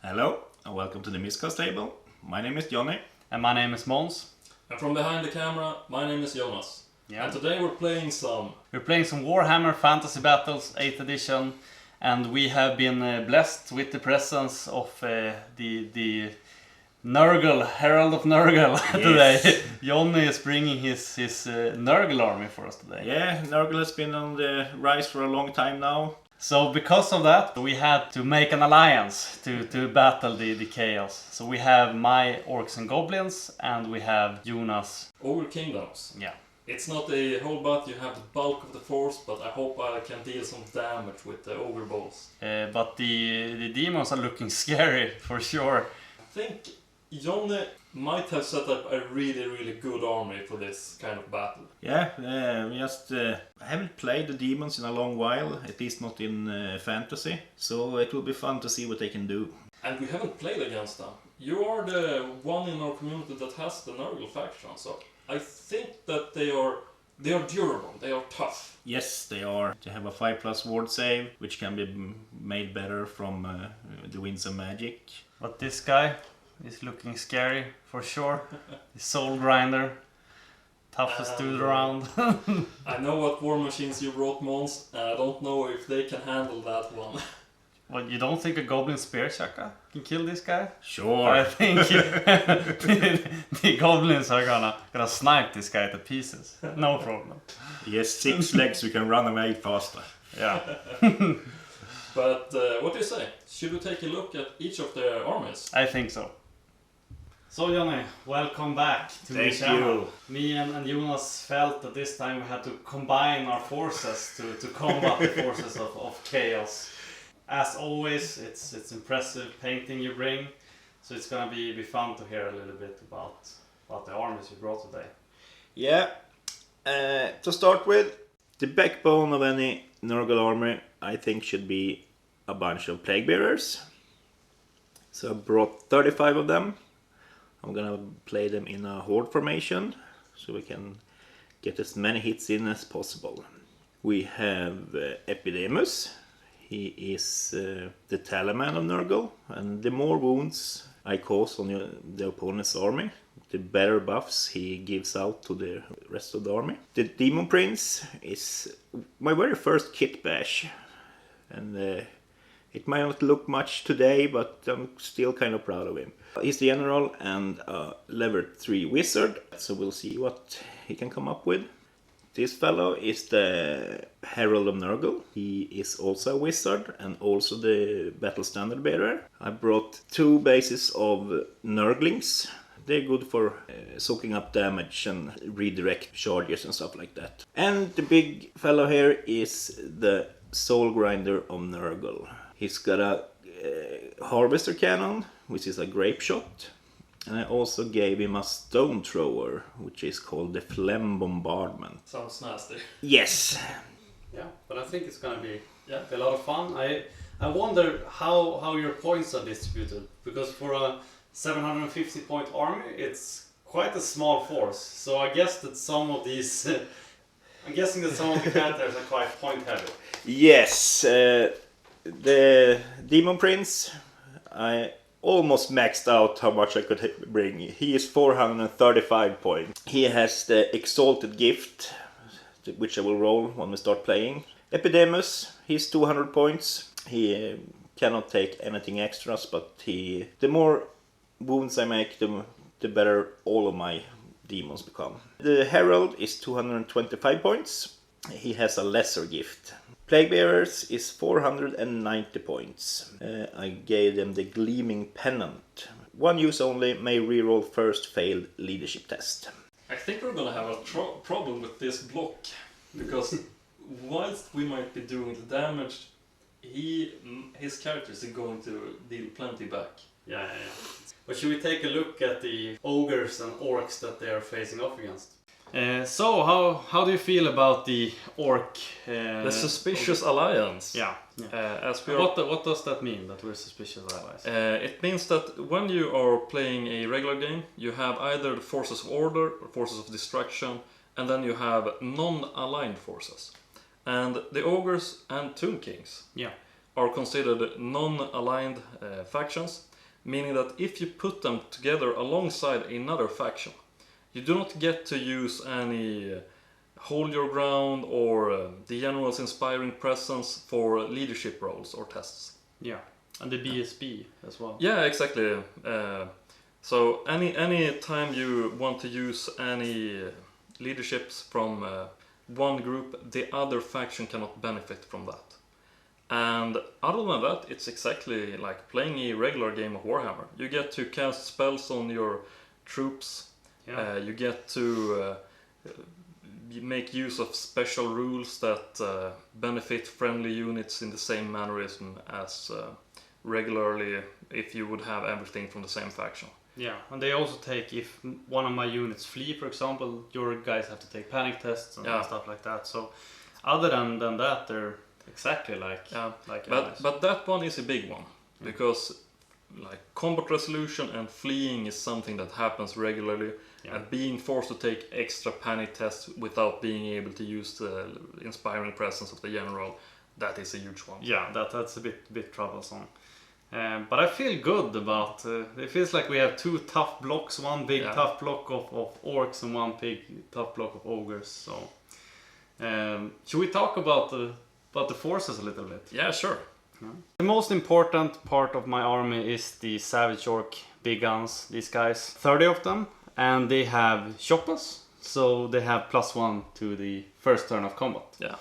Hello and welcome to the Miscast table. My name is Johnny. And my name is Måns. And from behind the camera, my name is Jonas. Yeah. And today we're playing some Warhammer Fantasy Battles 8th edition, and we have been blessed with the presence of the Nurgle, Herald of Nurgle today. Johnny is bringing his Nurgle army for us today. Yeah, Nurgle has been on the rise for a long time now. So because of that, we had to make an alliance to battle the chaos. So we have my Orcs and Goblins, and we have Jonas. Ogre Kingdoms. Yeah. It's not a whole lot, you have the bulk of the force, but I hope I can deal some damage with the Ogre Bows. But the demons are looking scary, for sure. I think Johnny might have set up a really good army for this kind of battle. Yeah, I haven't played the Demons in a long while, at least not in fantasy. So it will be fun to see what they can do. And we haven't played against them. You are the one in our community that has the Nurgle faction, so I think that they are durable, they are tough. Yes, they are. They have a 5+ ward save, which can be made better from the Winds of Magic. But this guy is looking scary, for sure. The Soul Grinder. Toughest dude around. I know what war machines you brought, Måns, and I don't know if they can handle that one. Well, you don't think a Goblin Spear Chaka can kill this guy? Sure. I think the Goblins are gonna snipe this guy to pieces. No problem. Yes, 6 legs, you can run away faster. Yeah. But what do you say? Should we take a look at each of their armies? I think so. So Johnny, welcome back to the channel. Me and Jonas felt that this time we had to combine our forces to combat the forces of chaos. As always, it's impressive painting you bring, so it's gonna be fun to hear a little bit about the armies you brought today. Yeah, to start with, the backbone of any Nurgle army I think should be a bunch of Plague Bearers. So I brought 35 of them. I'm gonna play them in a horde formation so we can get as many hits in as possible. We have Ep08. He is the Talisman of Nurgle, and the more wounds I cause on the opponent's army, the better buffs he gives out to the rest of the army. The Demon Prince is my very first kit bash, and it might not look much today, but I'm still kind of proud of him. He's the general and a level 3 wizard, so we'll see what he can come up with. This fellow is the Herald of Nurgle. He is also a wizard and also the battle standard bearer. I brought 2 bases of Nurglings. They're good for soaking up damage and redirect charges and stuff like that. And the big fellow here is the Soul Grinder of Nurgle. He's got a Harvester Cannon, which is a grape shot. And I also gave him a stone thrower, which is called the Phlegm Bombardment. Sounds nasty. Yes. Yeah, but I think it's gonna be a lot of fun. I wonder how your points are distributed, because for a 750 point army, it's quite a small force. So I guess that some of these, I'm guessing that some of the characters are quite point heavy. Yes, the Demon Prince, I almost maxed out how much I could bring. He is 435 points. He has the Exalted Gift, which I will roll when we start playing. Ep08, he's 200 points. He cannot take anything extras, but the more wounds I make, the better all of my demons become. The Herald is 225 points. He has a lesser gift. Plague Bearers is 490 points. I gave them the Gleaming Pennant. 1 use only, may reroll first failed leadership test. I think we're gonna have a problem with this block, because whilst we might be doing the damage, his characters are going to deal plenty back. Yeah. But should we take a look at the ogres and orcs that they are facing off against? So how do you feel about the orc? The suspicious alliance. Yeah. As we are, What does that mean, that we're suspicious allies? it means that when you are playing a regular game, you have either the forces of order or forces of destruction, and then you have non-aligned forces. And the ogres and tomb kings are considered non-aligned factions. meaning that if you put them together alongside another faction, you do not get to use any hold your ground or the general's inspiring presence for leadership roles or tests. Yeah, and the BSB as well. Yeah, exactly. So any time you want to use any leaderships from one group, the other faction cannot benefit from that. And other than that, it's exactly like playing a regular game of Warhammer. You get to cast spells on your troops. Yeah. You get to make use of special rules that benefit friendly units in the same mannerism as regularly if you would have everything from the same faction. Yeah, and they also take, if one of my units flee, for example, your guys have to take panic tests and stuff like that. So other than that, they're exactly like allies. But that one is a big one, because like combat resolution and fleeing is something that happens regularly, and being forced to take extra panic tests without being able to use the inspiring presence of the general, that is a huge one. Yeah, that's a bit troublesome. But I feel good about it. Feels like we have two tough blocks, one big tough block of orcs and one big tough block of ogres. So should we talk about the forces a little bit? Yeah, sure. The most important part of my army is the savage orc big guns, these guys. 30 of them, and they have shoppas, so they have +1 to the first turn of combat. Yeah.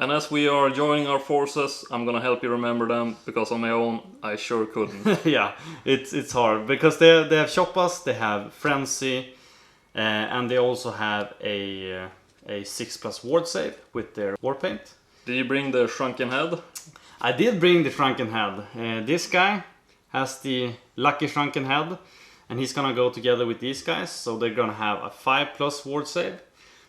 And as we are joining our forces, I'm gonna help you remember them, because on my own I sure couldn't. Yeah, it's hard because they have shoppas, they have frenzy, and they also have a 6+ ward save with their war paint. Did you bring the shrunken head? I did bring the shrunken head. This guy has the lucky shrunken head, and he's gonna go together with these guys, so they're gonna have a 5+ ward save.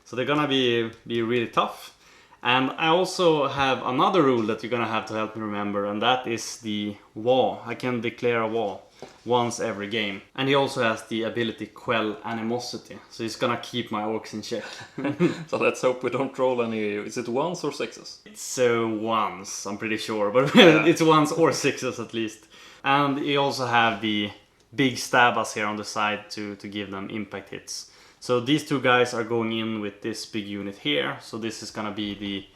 So they're gonna be really tough. And I also have another rule that you're gonna have to help me remember, and that is the Waw. I can declare a Waw once every game. And he also has the ability Quell Animosity, so he's gonna keep my orcs in check. So let's hope we don't roll any... Is it 1s or 6s? It's 1s, I'm pretty sure, but it's 1s or 6s at least. And he also have the big stabbas here on the side to give them impact hits. So these two guys are going in with this big unit here, so this is gonna be the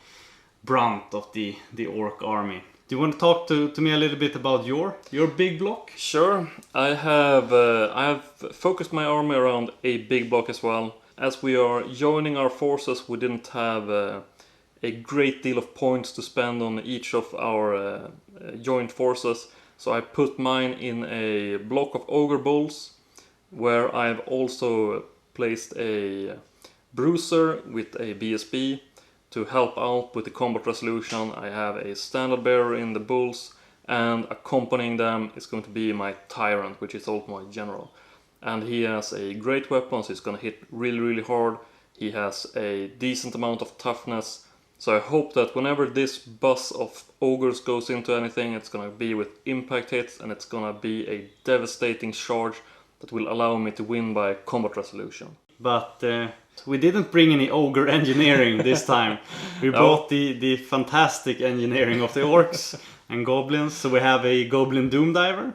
brunt of the orc army. Do you want to talk to me a little bit about your big block? Sure. I have focused my army around a big block as well. As we are joining our forces, we didn't have a great deal of points to spend on each of our joined forces, so I put mine in a block of ogre bulls, where I've also placed a bruiser with a BSB to help out with the combat resolution. I have a standard bearer in the bulls, and accompanying them is going to be my tyrant, which is also my general. And he has a great weapon, so he's going to hit really hard. He has a decent amount of toughness, so I hope that whenever this bus of ogres goes into anything, it's going to be with impact hits, and it's going to be a devastating charge that will allow me to win by combat resolution. But we didn't bring any ogre engineering this time. We brought the fantastic engineering of the orcs and goblins. So we have a goblin doom diver,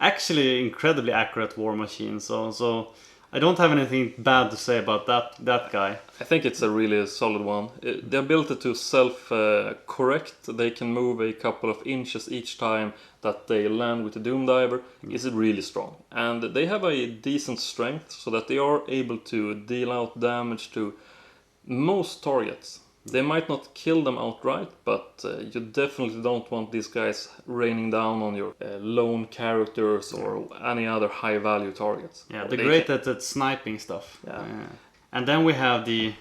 actually incredibly accurate war machine. So I don't have anything bad to say about that guy. I think it's a really solid one. The ability to self-correct, they can move a couple of inches each time that they land with the Doom Diver, is really strong. And they have a decent strength, so that they are able to deal out damage to most targets. They might not kill them outright, but you definitely don't want these guys raining down on your lone characters or any other high-value targets. Yeah, they're great at sniping stuff. Yeah. And then we have the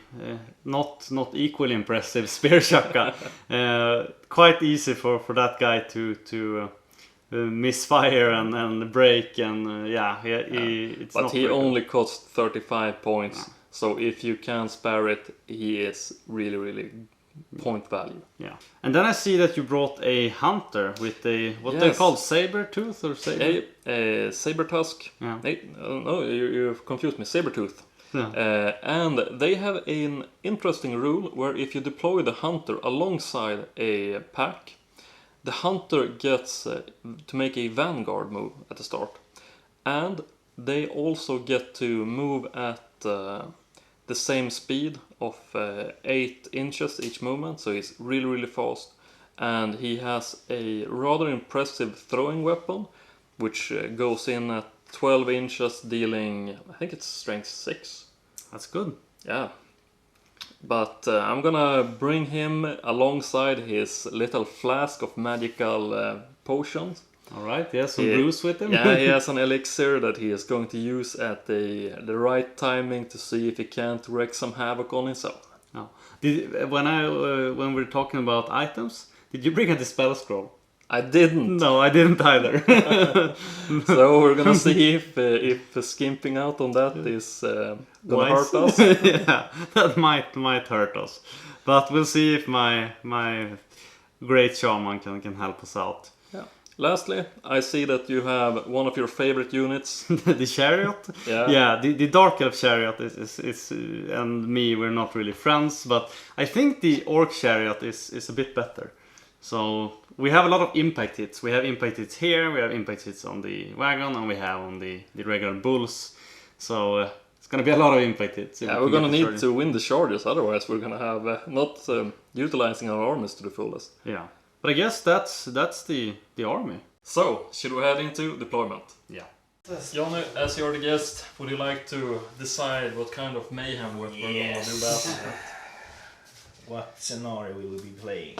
not equally impressive Spear Shaka. Quite easy for that guy to misfire and break, and it's but not he very only costs 35 points. Yeah. So if you can spare it, he is really point value. Yeah. And then I see that you brought a hunter with a they're called saber tooth or saber? Saber tusk. Yeah. No, you've confused me. Saber tooth. Yeah. And they have an interesting rule where if you deploy the hunter alongside a pack, the hunter gets to make a vanguard move at the start, and they also get to move at the same speed of 8 inches each movement, so he's really fast, and he has a rather impressive throwing weapon which goes in at 12 inches, dealing, I think it's strength 6. That's good. Yeah. But I'm gonna bring him alongside his little flask of magical potions. Alright, he has some brews with him. Yeah, he has an elixir that he is going to use at the right timing to see if he can't wreak some havoc on himself. Oh. When we're talking about items, did you bring a dispel scroll? I didn't. No, I didn't either. So we're gonna see if skimping out on that is gonna hurt us. Yeah, that might hurt us. But we'll see if my great shaman can help us out. Yeah. Lastly, I see that you have one of your favorite units. The chariot? Yeah, the Dark Elf chariot is and me, we're not really friends, but I think the Orc chariot is a bit better. So we have a lot of impact hits. We have impact hits here, we have impact hits on the wagon, and we have on the regular bulls. So it's gonna be a lot of impact hits. Yeah, we're gonna need to win the charges, otherwise we're gonna have not utilizing our armies to the fullest. Yeah, but I guess that's the army. So, should we head into deployment? Yeah. Johnny, as you're the guest, would you like to decide what kind of mayhem we're gonna do battle? What scenario will we be playing?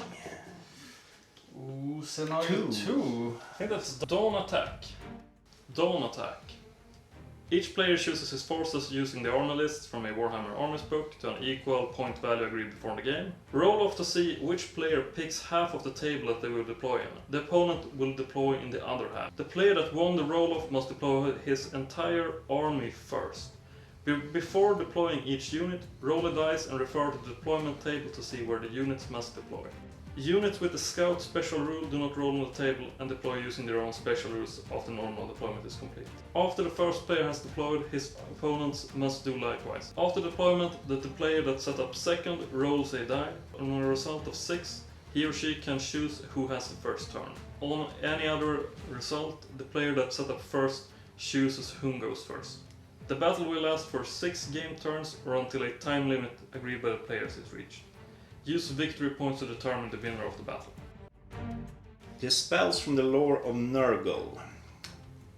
Ooh, scenario 2. I think that's Dawn Attack. Dawn Attack. Each player chooses his forces using the army list from a Warhammer Armies book to an equal point value agreed before the game. Roll off to see which player picks half of the table that they will deploy in. The opponent will deploy in the other half. The player that won the roll-off must deploy his entire army first. Before deploying each unit, roll a dice and refer to the deployment table to see where the units must deploy. Units with the Scout special rule do not roll on the table and deploy using their own special rules after normal deployment is complete. After the first player has deployed, his opponents must do likewise. After deployment, the player that set up second rolls a die. On a result of 6, he or she can choose who has the first turn. On any other result, the player that set up first chooses whom goes first. The battle will last for 6 game turns or until a time limit agreed by the players is reached. Use victory points to determine the winner of the battle. The spells from the lore of Nurgle.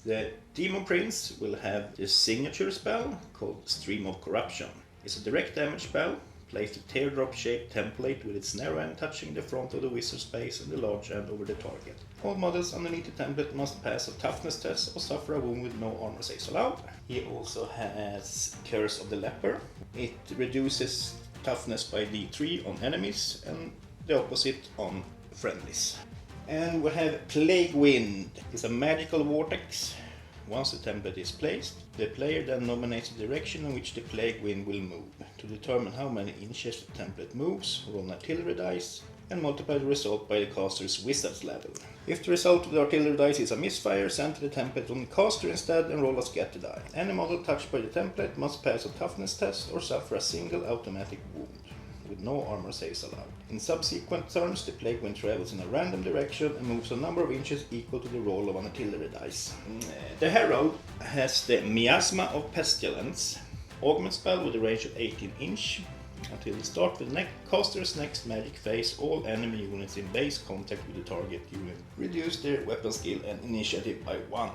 The Demon Prince will have the signature spell called Stream of Corruption. It's a direct damage spell. Place the teardrop-shaped template with its narrow end touching the front of the wizard space and the large end over the target. All models underneath the template must pass a toughness test or suffer a wound with no armor saves allowed. He also has Curse of the Leper. It reduces toughness by D3 on enemies and the opposite on friendlies. And we have Plague Wind. It's a magical vortex. Once the template is placed, the player then nominates the direction in which the Plague Wind will move. To determine how many inches the template moves, roll an artillery dice and multiply the result by the caster's wizard's level. If the result of the artillery dice is a misfire, center the template on the caster instead and roll a scatter die. Any model touched by the template must pass a toughness test or suffer a single automatic wound, with no armor saves allowed. In subsequent turns, the Plague Wind travels in a random direction and moves a number of inches equal to the roll of an artillery dice. The Herald has the Miasma of Pestilence, augment spell with a range of 18 inch. Until the start of the caster's next magic phase, all enemy units in base contact with the target unit reduce their weapon skill and initiative by 1.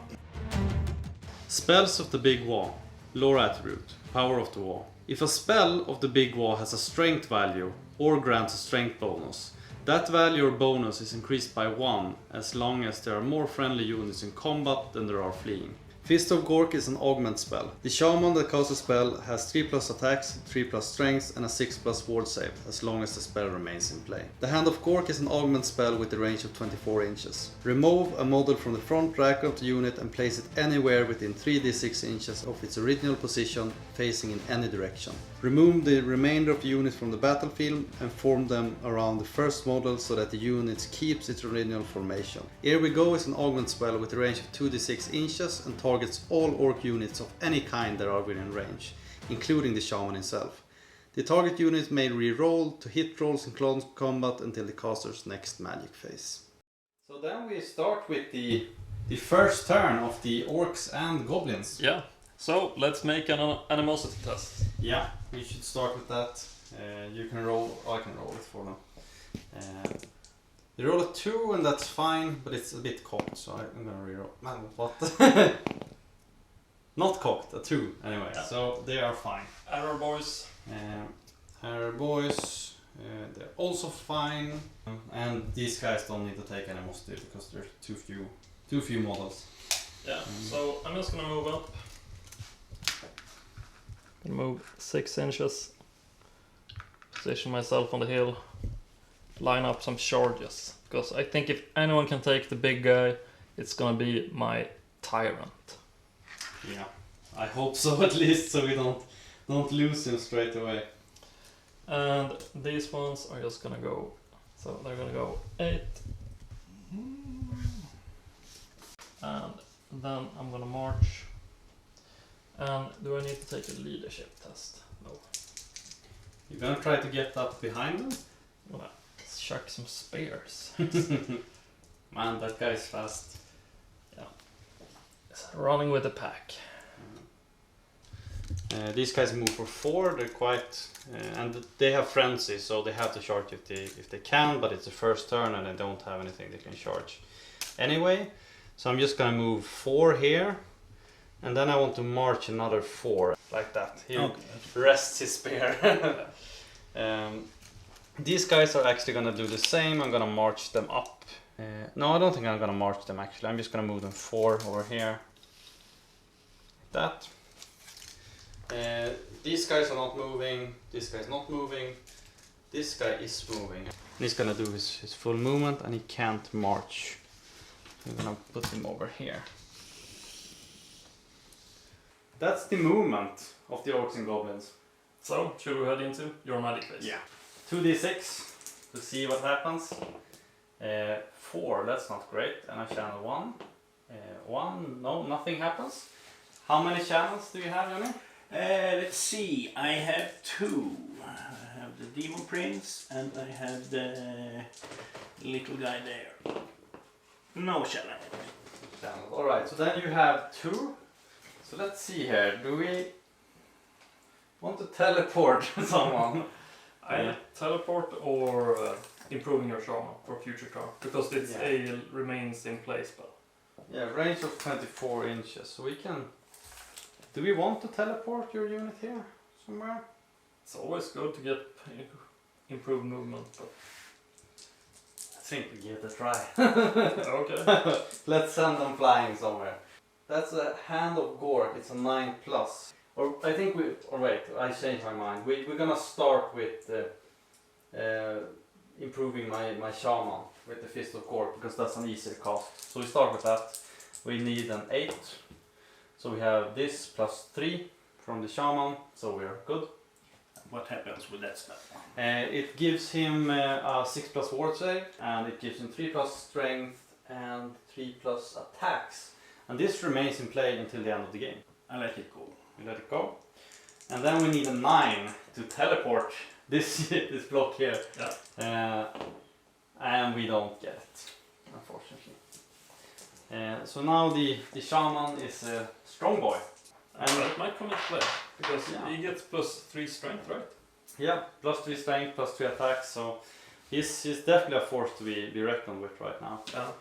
Spells of the Big War. Lore attribute. Power of the War. If a spell of the Big War has a strength value or grants a strength bonus, that value or bonus is increased by 1 as long as there are more friendly units in combat than there are fleeing. Fist of Gork is an augment spell. The shaman that casts a spell has 3+ attacks, 3+ strength and a 6+ ward save as long as the spell remains in play. The Hand of Gork is an augment spell with a range of 24 inches. Remove a model from the front rack of the unit and place it anywhere within 3d6 inches of its original position, facing in any direction. Remove the remainder of the units from the battlefield and form them around the first model so that the unit keeps its original formation. Here We Go is an augment spell with a range of 2d6 inches and targets all orc units of any kind that are within range, including the shaman himself. The target unit may re-roll to hit rolls in close combat until the caster's next magic phase. So then we start with the first turn of the Orcs and Goblins. Yeah. So let's make an animosity test. Yeah, we should start with that. You can roll, I can roll it for them. You roll a 2 and that's fine, but it's a bit cocked, so I'm gonna reroll. Man, what? Not cocked, a 2 anyway, Yeah. so they are fine. Error boys. Our boys, they're also fine. And these guys don't need to take animosity because there's too few models. Yeah. So I'm just gonna move up. Gonna move 6 inches. Position myself on the hill. Line up some charges. Because I think if anyone can take the big guy, it's gonna be my tyrant. Yeah, I hope so at least, so we don't lose him straight away. And these ones are just gonna go. So they're gonna go 8. And then I'm gonna march. And do I need to take a leadership test? No. You're gonna try to get up behind them? I'm gonna chuck some spears. Man, that guy's fast. Running with the pack. These guys move for 4. They're quite, and they have frenzy, so they have to charge if they can. But it's the first turn, and they don't have anything they can charge anyway. So I'm just gonna move 4 here, and then I want to march another 4 like that. He rests his spear. These guys are actually gonna do the same. I'm gonna march them up. No, I don't think I'm gonna march them actually. I'm just gonna move them 4 over here. Like that. These guys are not moving. This guy's not moving. This guy is moving. And he's gonna do his full movement, and he can't march. I'm gonna put him over here. That's the movement of the Orcs and Goblins. So, should we head into your magic phase? Yeah. 2d6 to see what happens. 4, that's not great. And I channel 1. 1, no, nothing happens. How many channels do you have, Johnny? Let's see, I have 2. I have the Demon Prince and I have the little guy there. No channel. Alright, so then you have 2. So let's see here, do we want to teleport someone? I teleport or improving your charm for future turn. Because this A remains in place. But Yeah, range of 24 inches. So we can... Do we want to teleport your unit here somewhere? it's always good to get improved movement. But I think we give it a try. okay. Let's send them flying somewhere. That's a Hand of Gork, it's a 9+. Or I think or wait, I changed my mind. We're gonna start with improving my shaman with the Fist of Gork because that's an easier cast. So we start with that. We need an 8. So we have this +3 from the shaman, so we're good. What happens with that stuff? It gives him a 6+ ward save, and it gives him 3+ strength and 3+ attacks. And this remains in play until the end of the game. I let it go. We let it go. And then we need a 9 to teleport this block here. Yeah. And we don't get it, unfortunately. So now the shaman is a strong boy. And that might come into play. Because he gets +3 strength, right? Yeah, +3 strength, +3 attacks. So he's definitely a force to be reckoned with right now. Yeah.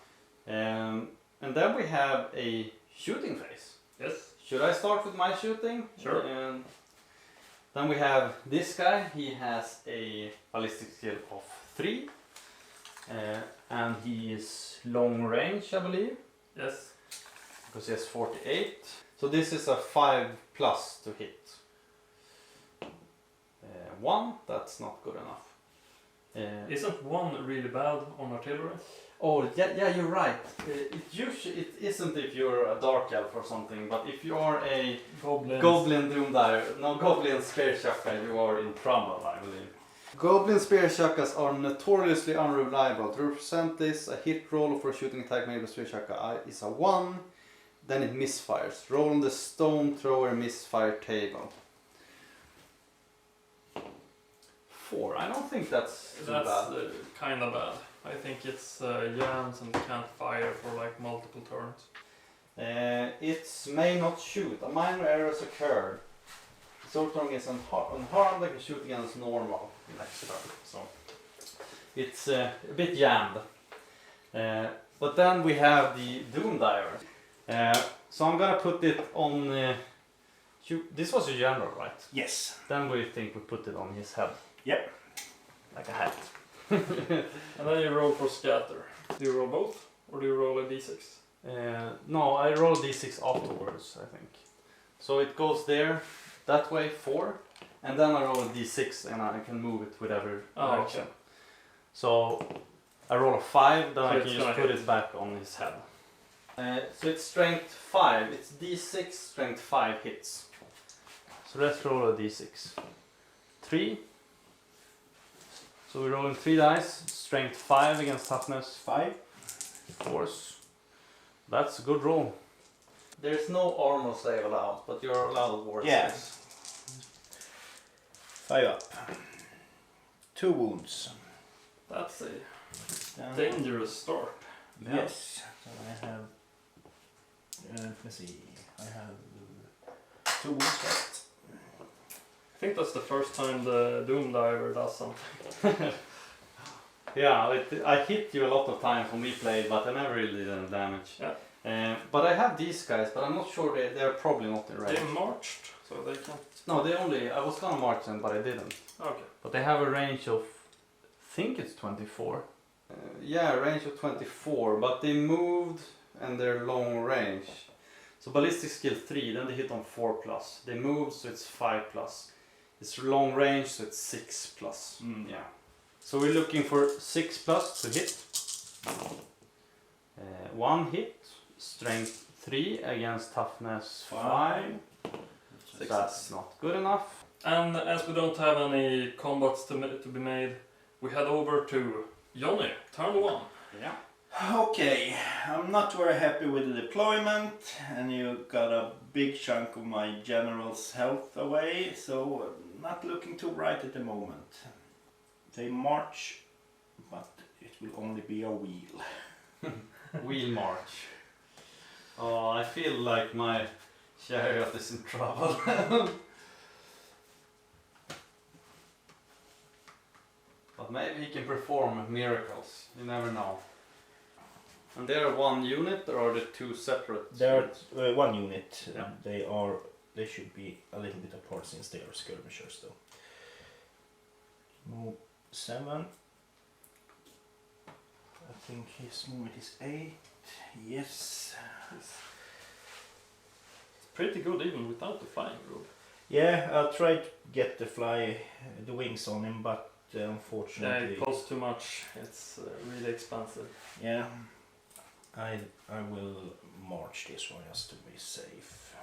And then we have a shooting phase. Yes. Should I start with my shooting? Sure. Then we have this guy. He has a ballistic skill of 3. And he is long range, I believe. Yes. Because he has 48. So this is a 5+ to hit. 1, that's not good enough. Isn't 1 really bad on artillery? Oh, yeah, you're right. It isn't if you're a dark elf or something, but if you are a Goblin Doomdire, no, Goblin Spear Shaka, you are in trouble, I believe. Goblin Spear Shakas are notoriously unreliable. To represent this, a hit roll for a shooting attack made with Spear Shaka is a 1, then it misfires. Roll on the stone thrower misfire table. 4, I don't think that's too bad. Kind of bad. I think it's jams and can't fire for like multiple turns. It may not shoot. A minor error has occurred. Sword tongue is unharmed. They can shoot against normal next turn. So it's a bit jammed. But then we have the Doom Diver. So I'm gonna put it on. This was a general, right? Yes. Then we think we put it on his head. Yep. Like a hat. And then you roll for scatter. Do you roll both? Or do you roll a d6? No, I roll d6 afterwards, I think. So it goes there, that way, 4. And then I roll a d6 and I can move it whatever direction. Okay. So I roll a 5, then So I it's can just gonna put hit. it back on his head. So it's strength 5. It's d6, strength 5 hits. So let's roll a d6. 3. So we're rolling 3 dice. Strength 5 against toughness 5. Force. That's a good roll. There's no armor save allowed, but you're allowed war Yes. 5 up. 2 wounds. That's a dangerous start. Yeah. Yes. So I have. Let me see. I have 2 wounds left. I think that's the first time the Doom Diver does something. Yeah, I hit you a lot of times when we played, but I never really did any damage. Yeah. But I have these guys, but I'm not sure they're probably not in range. They marched, so they can't. No, I was gonna march them, but I didn't. Okay. But they have a range of, I think it's 24. Yeah, a range of 24, but they moved and they're long range. So ballistic skill 3, then they hit on 4+. They moved, so it's 5+. It's long range, so it's 6+. Yeah. So we're looking for 6+ to hit. 1 hit, strength 3 against toughness 5. So that's not good enough. And as we don't have any combats to be made, we head over to Johnny, turn 1. Yeah. Okay, I'm not very happy with the deployment, and you got a big chunk of my general's health away, so not looking too bright at the moment. They march, but it will only be a wheel. Wheel march. Oh, I feel like my chariot is in trouble. But maybe he can perform miracles. You never know. And they are 1 unit, or are they 2 separate? They're 1 unit. Yeah. They should be a little bit apart since they are skirmishers, though. Move 7. I think his movement is 8. Yes. It's pretty good even without the flying rule. Yeah, I'll try to get the wings on him, but Yeah, unfortunately, it costs too much. It's really expensive. yeah, I will march this one just to be safe.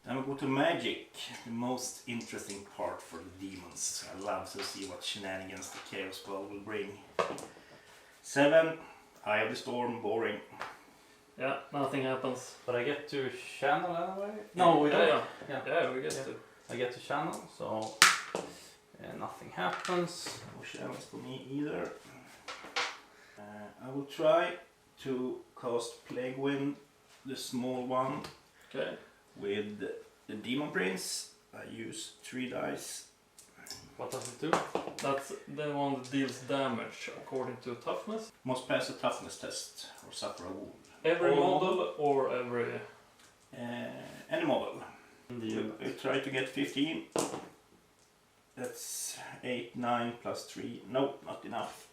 Then we go to magic, the most interesting part for the demons. I love to see what shenanigans the Chaos Ball will bring. 7, Eye of the Storm, boring. Yeah, nothing happens. But I get to channel anyway? No, we don't. Yeah, we get to. I get to channel, so nothing happens. No channels for me either. I will try to cast Plague Wind, the small one, Okay. with the Demon Prince. I use 3 dice. What does it do? That's the one that deals damage according to toughness. Must pass a toughness test or suffer a wound. Every All model or every. Any model. Indeed. I try to get 15. That's 8, 9 plus 3. Nope, not enough.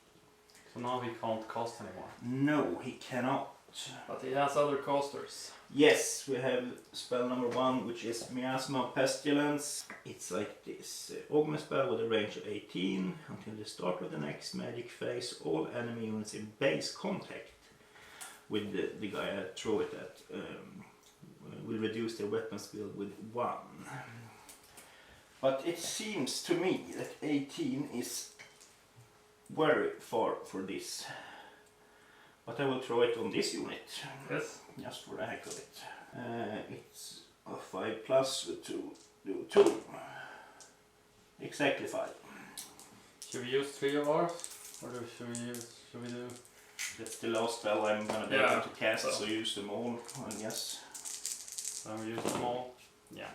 So now he can't cast anymore. No, he cannot. But he has other casters. Yes, we have spell number 1, which is Miasma Pestilence. It's like this. Augment spell with a range of 18. Until the start of the next magic phase, all enemy units in base contact with the guy I throw it at will reduce their weapon skill with 1. But it seems to me that 18 is very far for this. But I will throw it on this unit. Yes. Just for the heck of it. It's a 5 plus with 2, do 2. Exactly 5. Should we use 3 of ours? Or should we do? That's the last spell I'm gonna be able to cast, so use them all, and yes. So we use them all? Yeah.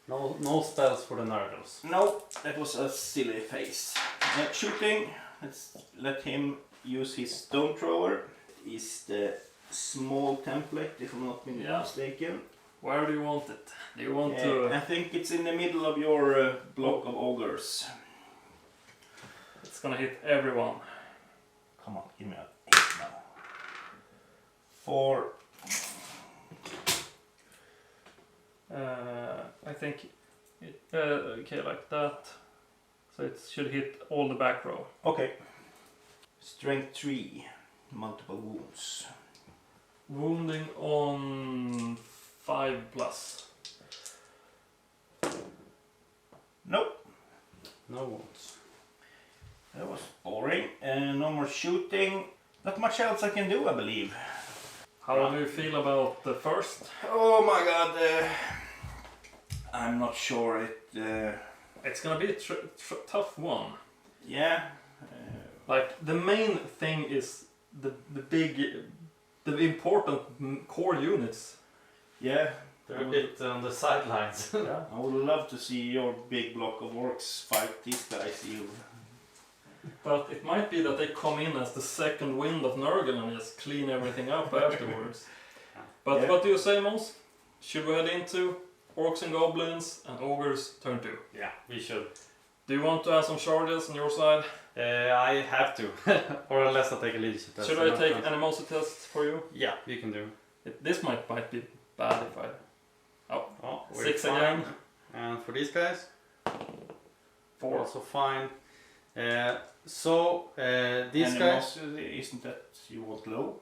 No spells for the Nurgles. No, that was a silly face. Shooting, let's let him use his stone thrower. Is the small template, if I'm not mistaken. Where do you want it? Do you want to... I think it's in the middle of your block of ogres. It's gonna hit everyone. Come on, give me a hit now. 4. I think it, okay, like that. So it should hit all the back row. Okay. Strength 3, multiple wounds. Wounding on 5+. Nope. No wounds. That was boring. No more shooting. Not much else I can do, I believe. How do you feel about the first? Oh my god. I'm not sure It's gonna be a tough one. Yeah. Like the main thing is the important core units. Yeah. They're a bit on the sidelines. Yeah. I would love to see your big block of orcs fight these guys. But it might be that they come in as the second wind of Nurgle and just clean everything up afterwards. But Yeah. what do you say, Mons? Should we head into Orcs and Goblins and Ogres turn 2? Yeah, we should. Do you want to have some charges on your side? I have to. Or unless I take a leadership test. Should I take animosity test for you? Yeah, you can do. This might be bad if I... Oh, we're 6 fine. again. And for these guys? 4. Also fine. These guys... Isn't that you want low?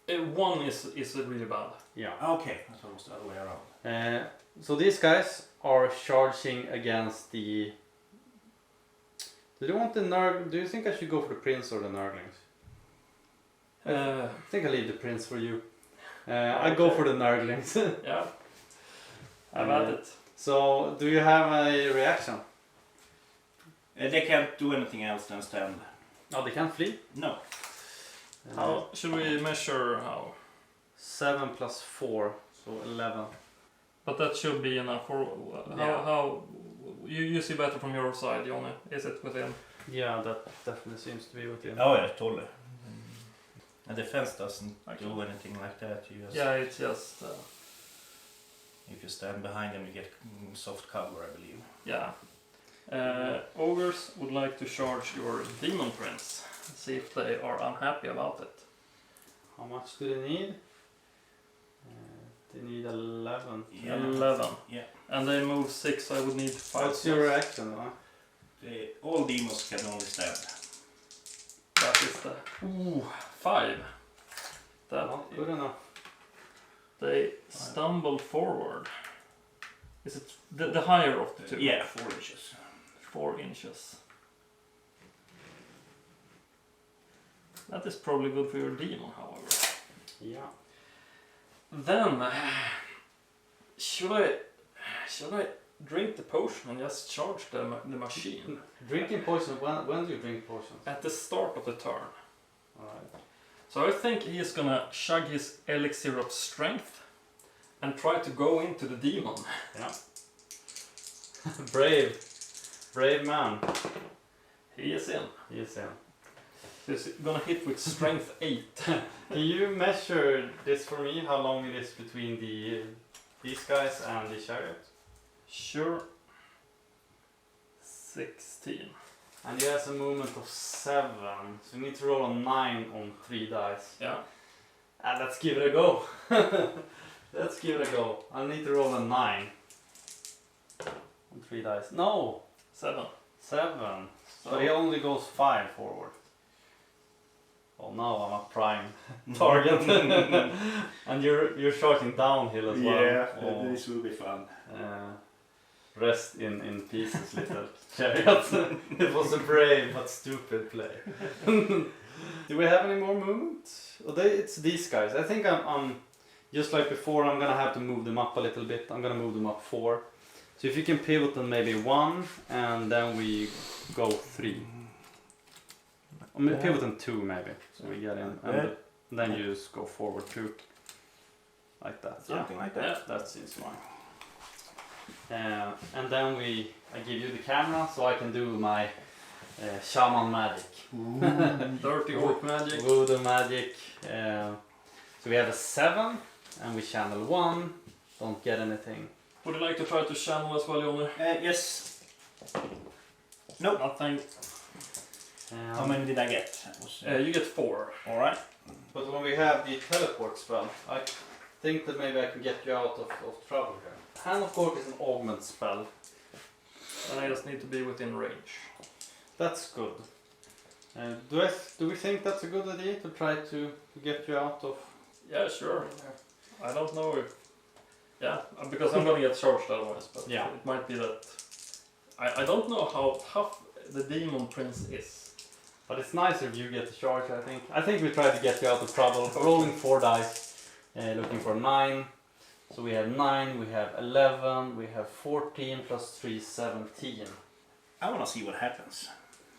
1 is really bad. Yeah. Okay, that's almost the other way around. So these guys are charging against the... Do you want the Nurgle? Do you think I should go for the Prince or the Nurglings? I think I leave the Prince for you. I go for the Nurglings. Yeah. I've had it. So, do you have a reaction? They can't do anything else than stand. Oh, they can't flee? No. How should we measure how? 7 plus 4, so 11. But that should be enough for how you see better from your side, Johnny. Is it within? Yeah, that definitely seems to be within. Oh yeah, totally. And defense doesn't do anything like that. You just, Yeah, it's just if you stand behind them, you get soft cover, I believe. yeah. Ogres would like to charge your Demon Prince. See if they are unhappy about it. How much do they need? They need 11. Yeah. 11. Yeah. And they move 6, so I would need 5. What's your reaction? Huh? All demons can only stand. That is the 5. That Not good enough. they stumble forward. Is it the higher of the two? Yeah, 4 inches. 4 inches. That is probably good for your demon, however. Yeah. Then, should I drink the potion and just charge the machine? Drinking poison, when do you drink potions? At the start of the turn. Alright. So I think he is gonna chug his elixir of strength and try to go into the demon. Yeah. Brave man. He is in. He is in. He's gonna hit with strength 8. Can you measure this for me? How long it is between these guys and the chariot? Sure. 16. And he has a movement of 7, so you need to roll a 9 on 3 dice. Yeah. And let's give it a go. Let's give it a go. I need to roll a 9 on 3 dice. No, 7. 7. So he only goes 5 forward. Oh, now I'm a prime target. And you're shooting downhill as well. Yeah, Oh. this will be fun. Rest in pieces, little chariot. It was a brave but stupid play. Do we have any more movement? Oh, it's these guys. I think I'm just like before. I'm gonna have to move them up a little bit. I'm gonna move them up 4. So if you can pivot them maybe 1, and then we go 3. I mean, pivot in 2 maybe, so we get in, and then you just go forward 2, like that. Something like that. Yeah, that seems fine. And then I give you the camera so I can do my shaman magic. Dirty orc magic. Voodoo magic. So we have a 7 and we channel 1. Don't get anything. Would you like to try to channel as well, Johnny? Yes. Nope. Nothing. How many did I get? You get 4. Alright. But when we have the teleport spell, I think that maybe I can get you out of trouble here. Hand of Cork is an augment spell. And I just need to be within range. That's good. Do we think that's a good idea to try to get you out of... Yeah, sure. I don't know if... Yeah, because I'm gonna get charged otherwise, but Yeah. it might be that... I don't know how tough the Demon Prince is. But it's nicer if you get the charge, I think. I think we try to get you out of trouble. Rolling 4 dice, looking for 9. So we have 9, we have 11, we have 14 plus 3, 17. I want to see what happens.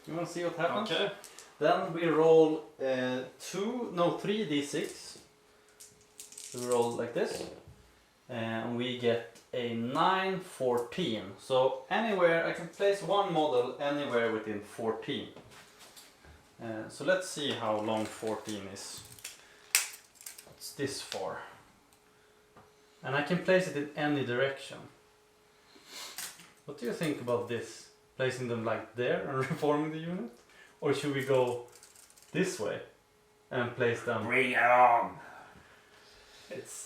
You want to see what happens? Okay. Then we roll 3 d6. So we roll like this. And we get a 9, 14. So anywhere, I can place one model anywhere within 14. So let's see how long 14 is. It's this far. And I can place it in any direction. What do you think about this? Placing them like there and reforming the unit? Or should we go this way and place them? Bring it on! It's...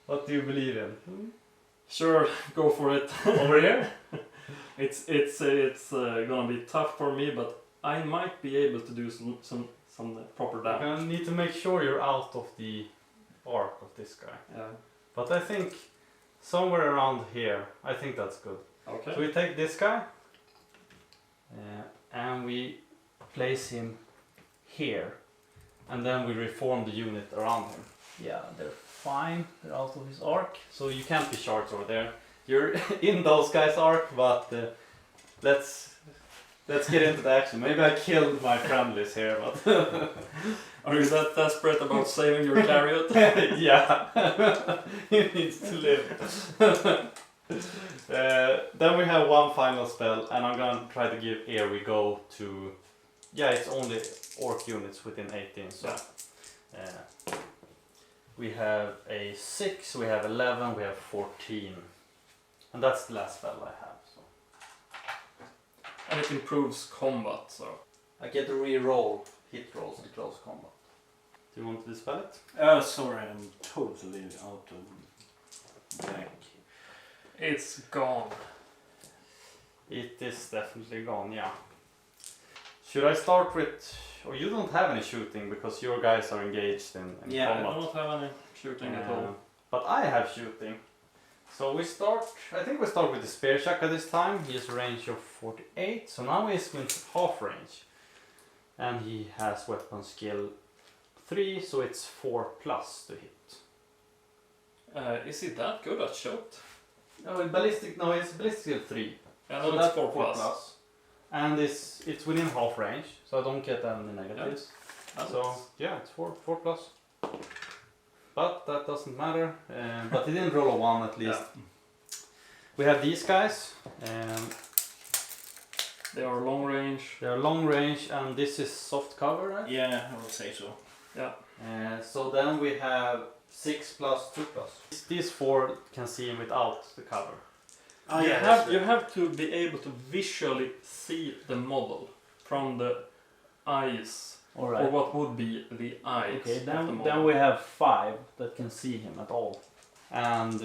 What do you believe in? Sure, go for it. Over here? It's gonna be tough for me, but I might be able to do some proper You're damage. gonna need to make sure you're out of the arc of this guy. Yeah. But I think somewhere around here, I think that's good. Okay. So we take this guy and we place him here, and then we reform the unit around him. Yeah, they're fine. They're out of his arc, so you can't be charged over there. You're in those guys' arc, but let's get into the action. Maybe I killed my friendlies here, but Are you that desperate about saving your chariot? yeah, he needs to live. Then we have one final spell, and I'm gonna try to give Here We Go to... Yeah, it's only orc units within 18, so... we have a 6, we have 11, we have 14. And that's the last spell I have. So. And it improves combat, so... I get to re-roll hit rolls in close combat. Do you want to dispel it? Oh, sorry, I'm totally out of black. It's gone. It is definitely gone, yeah. Should I start with... Or you don't have any shooting because your guys are engaged in I combat. don't have any shooting at all. But I have shooting. So we start... I think we start with the spear shaka this time. He has a range of 48. So now he's in half range. And he has weapon skill 3, so it's 4 plus to hit. Is he that good at shot? Oh, ballistic... No, it's ballistic skill 3. Yeah, So no, that's it's 4 plus. And it's within half range, so I don't get any negatives. Yeah. So yeah, it's 4 plus. But that doesn't matter. But he didn't roll a 1 at least. Yeah. We have these guys. They are long range. They are long range, and this is soft cover, right? Yeah, I would say so. Yeah. So then we have 6 plus 2 plus. These 4 can see him without the cover. Oh, You have to be able to visually see the model from the eyes, or what would be the eyes. Okay, of the then model. we have 5 that can see him at all. And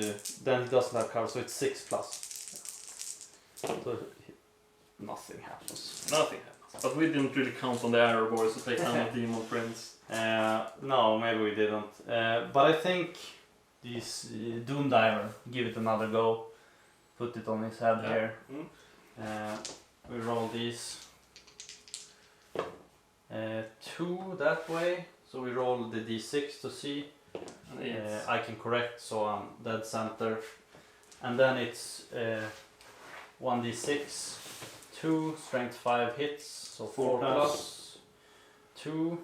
then he doesn't have cover, so it's 6 plus. So nothing happens. Nothing happens. But we didn't really count on the arrow boys to take down the demon prince. No, maybe we didn't. But I think this Doom Diver, give it another go. Put it on his head here. We roll these. 2 that way. So we roll the d6 to see. I can correct, so I'm dead center. And then it's 1d6 2, strength 5 hits, so 4 plus 2.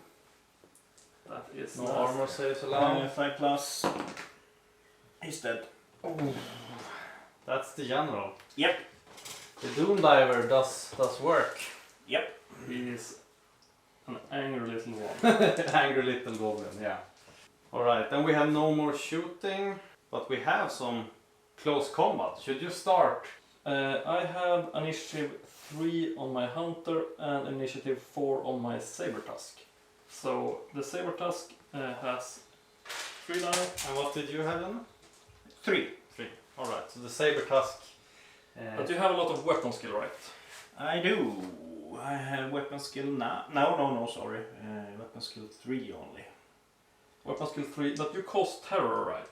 That is No nasty. armor saves allowed. 5 plus. He's dead. That's the general. Yep. The Doom Diver does work. Yep. He is an angry little one. Angry little goblin, yeah. Alright, then we have no more shooting, but we have some close combat. Should you start? I have initiative 3 on my hunter and initiative 4 on my saber tusk. So the saber tusk has 3 die. And what did you have then? 3. 3. Alright, so the Saber Tusk. But you have a lot of weapon skill, right? I do. I have weapon skill now. No, sorry. Weapon skill 3 only. Weapon skill 3, but you cost terror, right?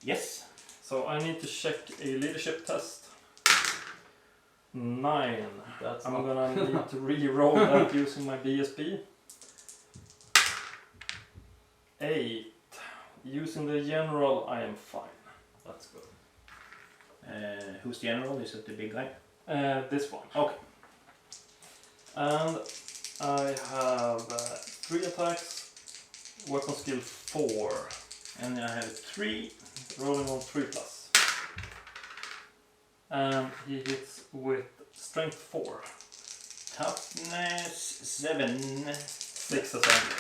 Yes. So I need to check a leadership test. 9. That's I'm not- gonna need to re-roll that using my BSB. 8. Using the general, I am fine. That's good. Who's the general? Is it the big guy? This one. Okay. And I have 3 attacks, weapon skill 4, And I have 3. rolling on 3 plus. And he hits with strength 4, Toughness 7. 6 assembly.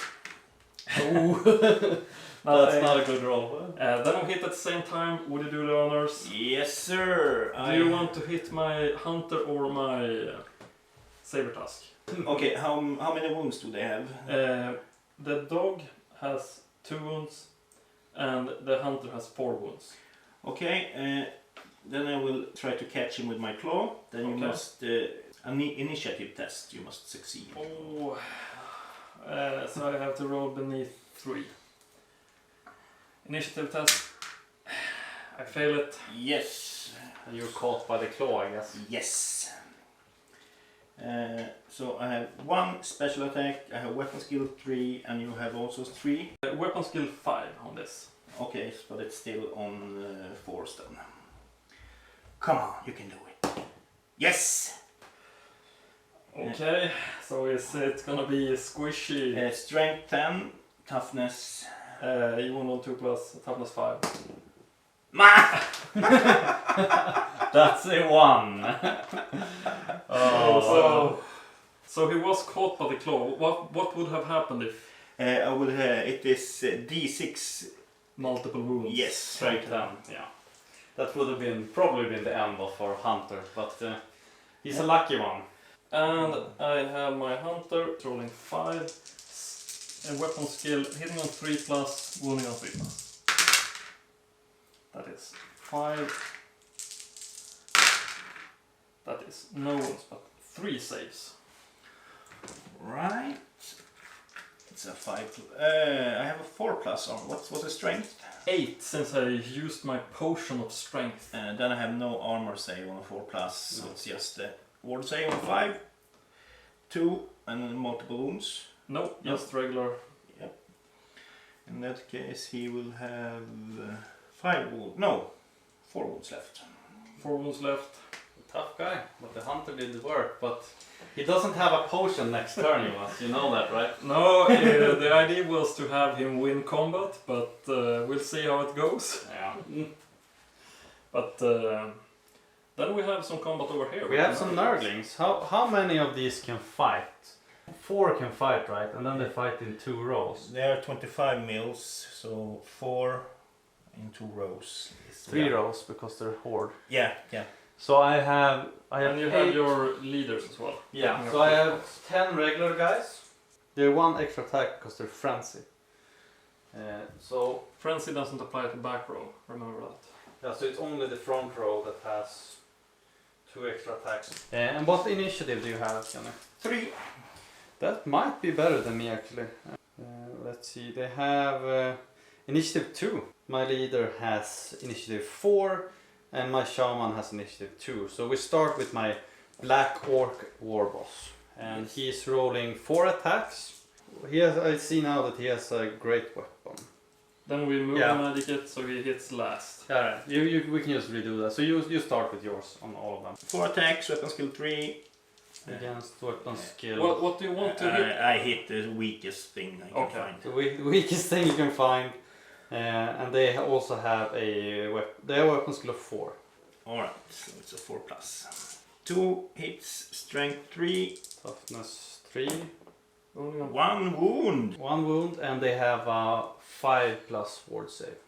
Oh, that's not a good roll. Then we hit at the same time. Would you do the honors? Yes, sir. Do you want to hit my hunter or my saber tusk? Okay, how many wounds do they have? The dog has 2 wounds and the hunter has 4 wounds. Okay, then I will try to catch him with my claw. Then you Okay. must an initiative test. You must succeed. Oh, so I have to roll beneath 3. Initiative test. I fail it. Yes. And you're caught by the claw, I guess. Yes. So I have 1 special attack. I have weapon skill 3, and you have also 3. Weapon skill 5 on this. Okay, but it's still on force then. Come on, you can do it. Yes. Okay, so is it gonna be squishy? Strength 10, toughness. You want on 2 plus, toughness 5. That's a 1. So he was caught by the claw. What would have happened if I will. It is D6. multiple wounds? Yes. Strength 10, yeah. That would have probably been the end of our hunter, but he's a lucky one. And I have my hunter rolling 5. A weapon skill hitting on 3 plus, wounding on 3 plus. That is 5. That is no wounds, but 3 saves. Right. It's a 5. I have a 4 plus on. What's the strength? 8 since I used my potion of strength. Then I have no armor save on a 4 plus. So it's just the ward save on 5. 2 and then multiple wounds. No, just regular. Yep. In that case, he will have 5 wounds. No, 4 wounds left. 4 wounds left. Tough guy, but the hunter did the work, but he doesn't have a potion next turn, Jonas. You know that, right? No, the idea was to have him win combat, but we'll see how it goes. Yeah. But then we have some combat over here. We have some Nurglings. How many of these can fight? 4 can fight, right? And then they fight in 2 rows. They are 25 mils, so 4 in 2 rows. 3 rows because they're horde. Yeah. So I have And you 8. have your leaders as well. Yeah, so I have 10 regular guys. They're 1 extra attack because they're frenzy. So Frenzy doesn't apply to back row, remember that. yeah, so it's only the front row that has 2 extra attacks. And what initiative do you have, Janne? 3. That might be better than me actually. Let's see, they have initiative 2. My leader has initiative 4 and my shaman has initiative 2. So we start with my black orc warboss. And he's rolling 4 attacks. I see now that he has a great weapon. Then we move Yeah. magic it so he hits last. Alright, we can just redo that. So you start with yours on all of them. 4 attacks, weapon skill 3. against weapon skill. What do you want to hit? I hit the weakest thing I can find. The weakest thing you can find. And they also have they have a weapon skill of 4. Alright, so it's a 4+. 2 hits, strength 3. Toughness 3. Only on 1 wound. 1 wound, and they have a 5+ ward save.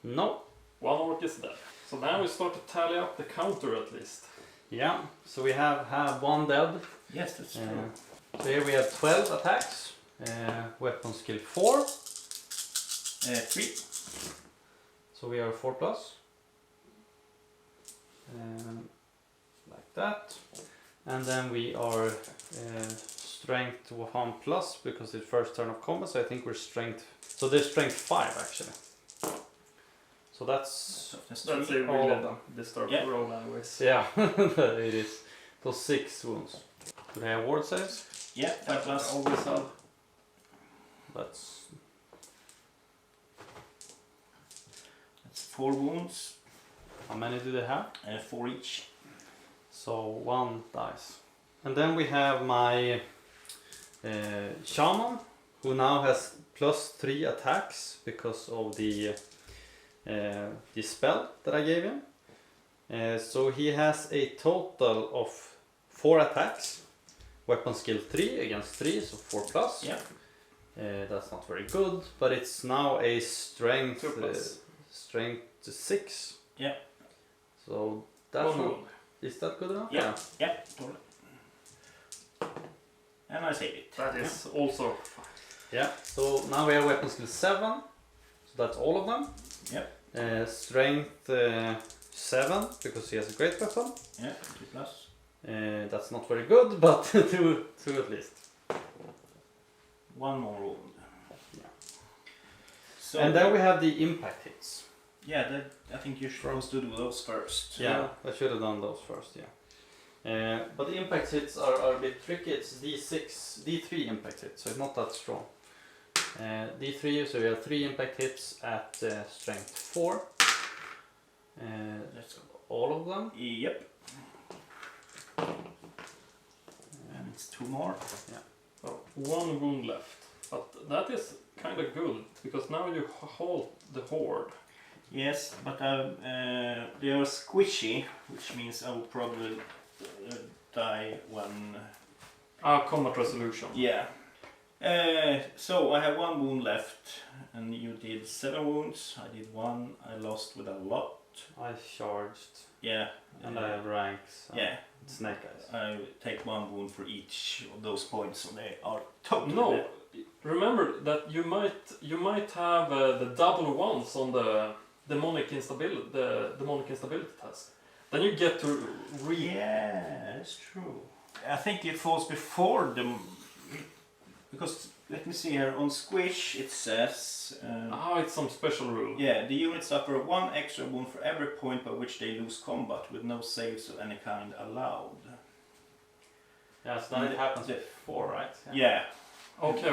No. 1 orc is dead. So now we start to tally up the counter at least. Yeah, so we have 1 dead. Yes, that's true. So here we have 12 attacks. Weapon skill 4. 3. So we are 4+. Like that. And then we are strength 1+ because it's first turn of combat, so I think we're strength. So they're strength 5 actually. So that's a all really of them. disturbing roll anyways. Yeah, it is. So 6 wounds. Do they have ward saves? Yeah, 5+. Always have. That's 4 wounds. how many do they have? 4 each. So 1 dice. And then we have my shaman, who now has +3 attacks because of the spell that I gave him. So he has a total of 4 attacks. Weapon skill 3 against 3, so 4+. Yeah. That's not very good, but it's now a strength 2+. Strength 6. Yeah. So that's 1 not, wound. is that good enough? Yeah, yeah, totally. And I save it. That is also. Yeah. So now we have weapon skill 7. So that's all of them. Yep. Strength 7 because he has a great weapon. Yeah, 2+. That's not very good, but two at least. 1 more wound. Yeah. So, And then we have the impact hits. yeah, I think you're supposed to do those first. Yeah, I should have done those first. Yeah. But the impact hits are a bit tricky. It's D3 impact hits, so it's not that strong. D3, so we have 3 impact hits at strength 4. Let's go. All of them. Yep. And it's 2 more. Oh, 1 wound left. But that is kind of good because now you hold the horde. Yes, but they are squishy, which means I will probably die when... Combat resolution. Yeah. So I have 1 wound left, and you did 7 wounds. I did 1. I lost with a lot. I charged, Yeah. and I have ranks. Yeah. Snake eyes. I take 1 wound for each of those points, so they are totally No, dead. remember that you might have the double ones on the demonic instability test. Then you get to Yeah, that's true. I think it falls before them, because let me see here, on Squish it says... it's some special rule. yeah, the units suffer 1 extra wound for every point by which they lose combat, with no saves of any kind allowed. Yeah, so then it happens before, right? Yeah, Okay.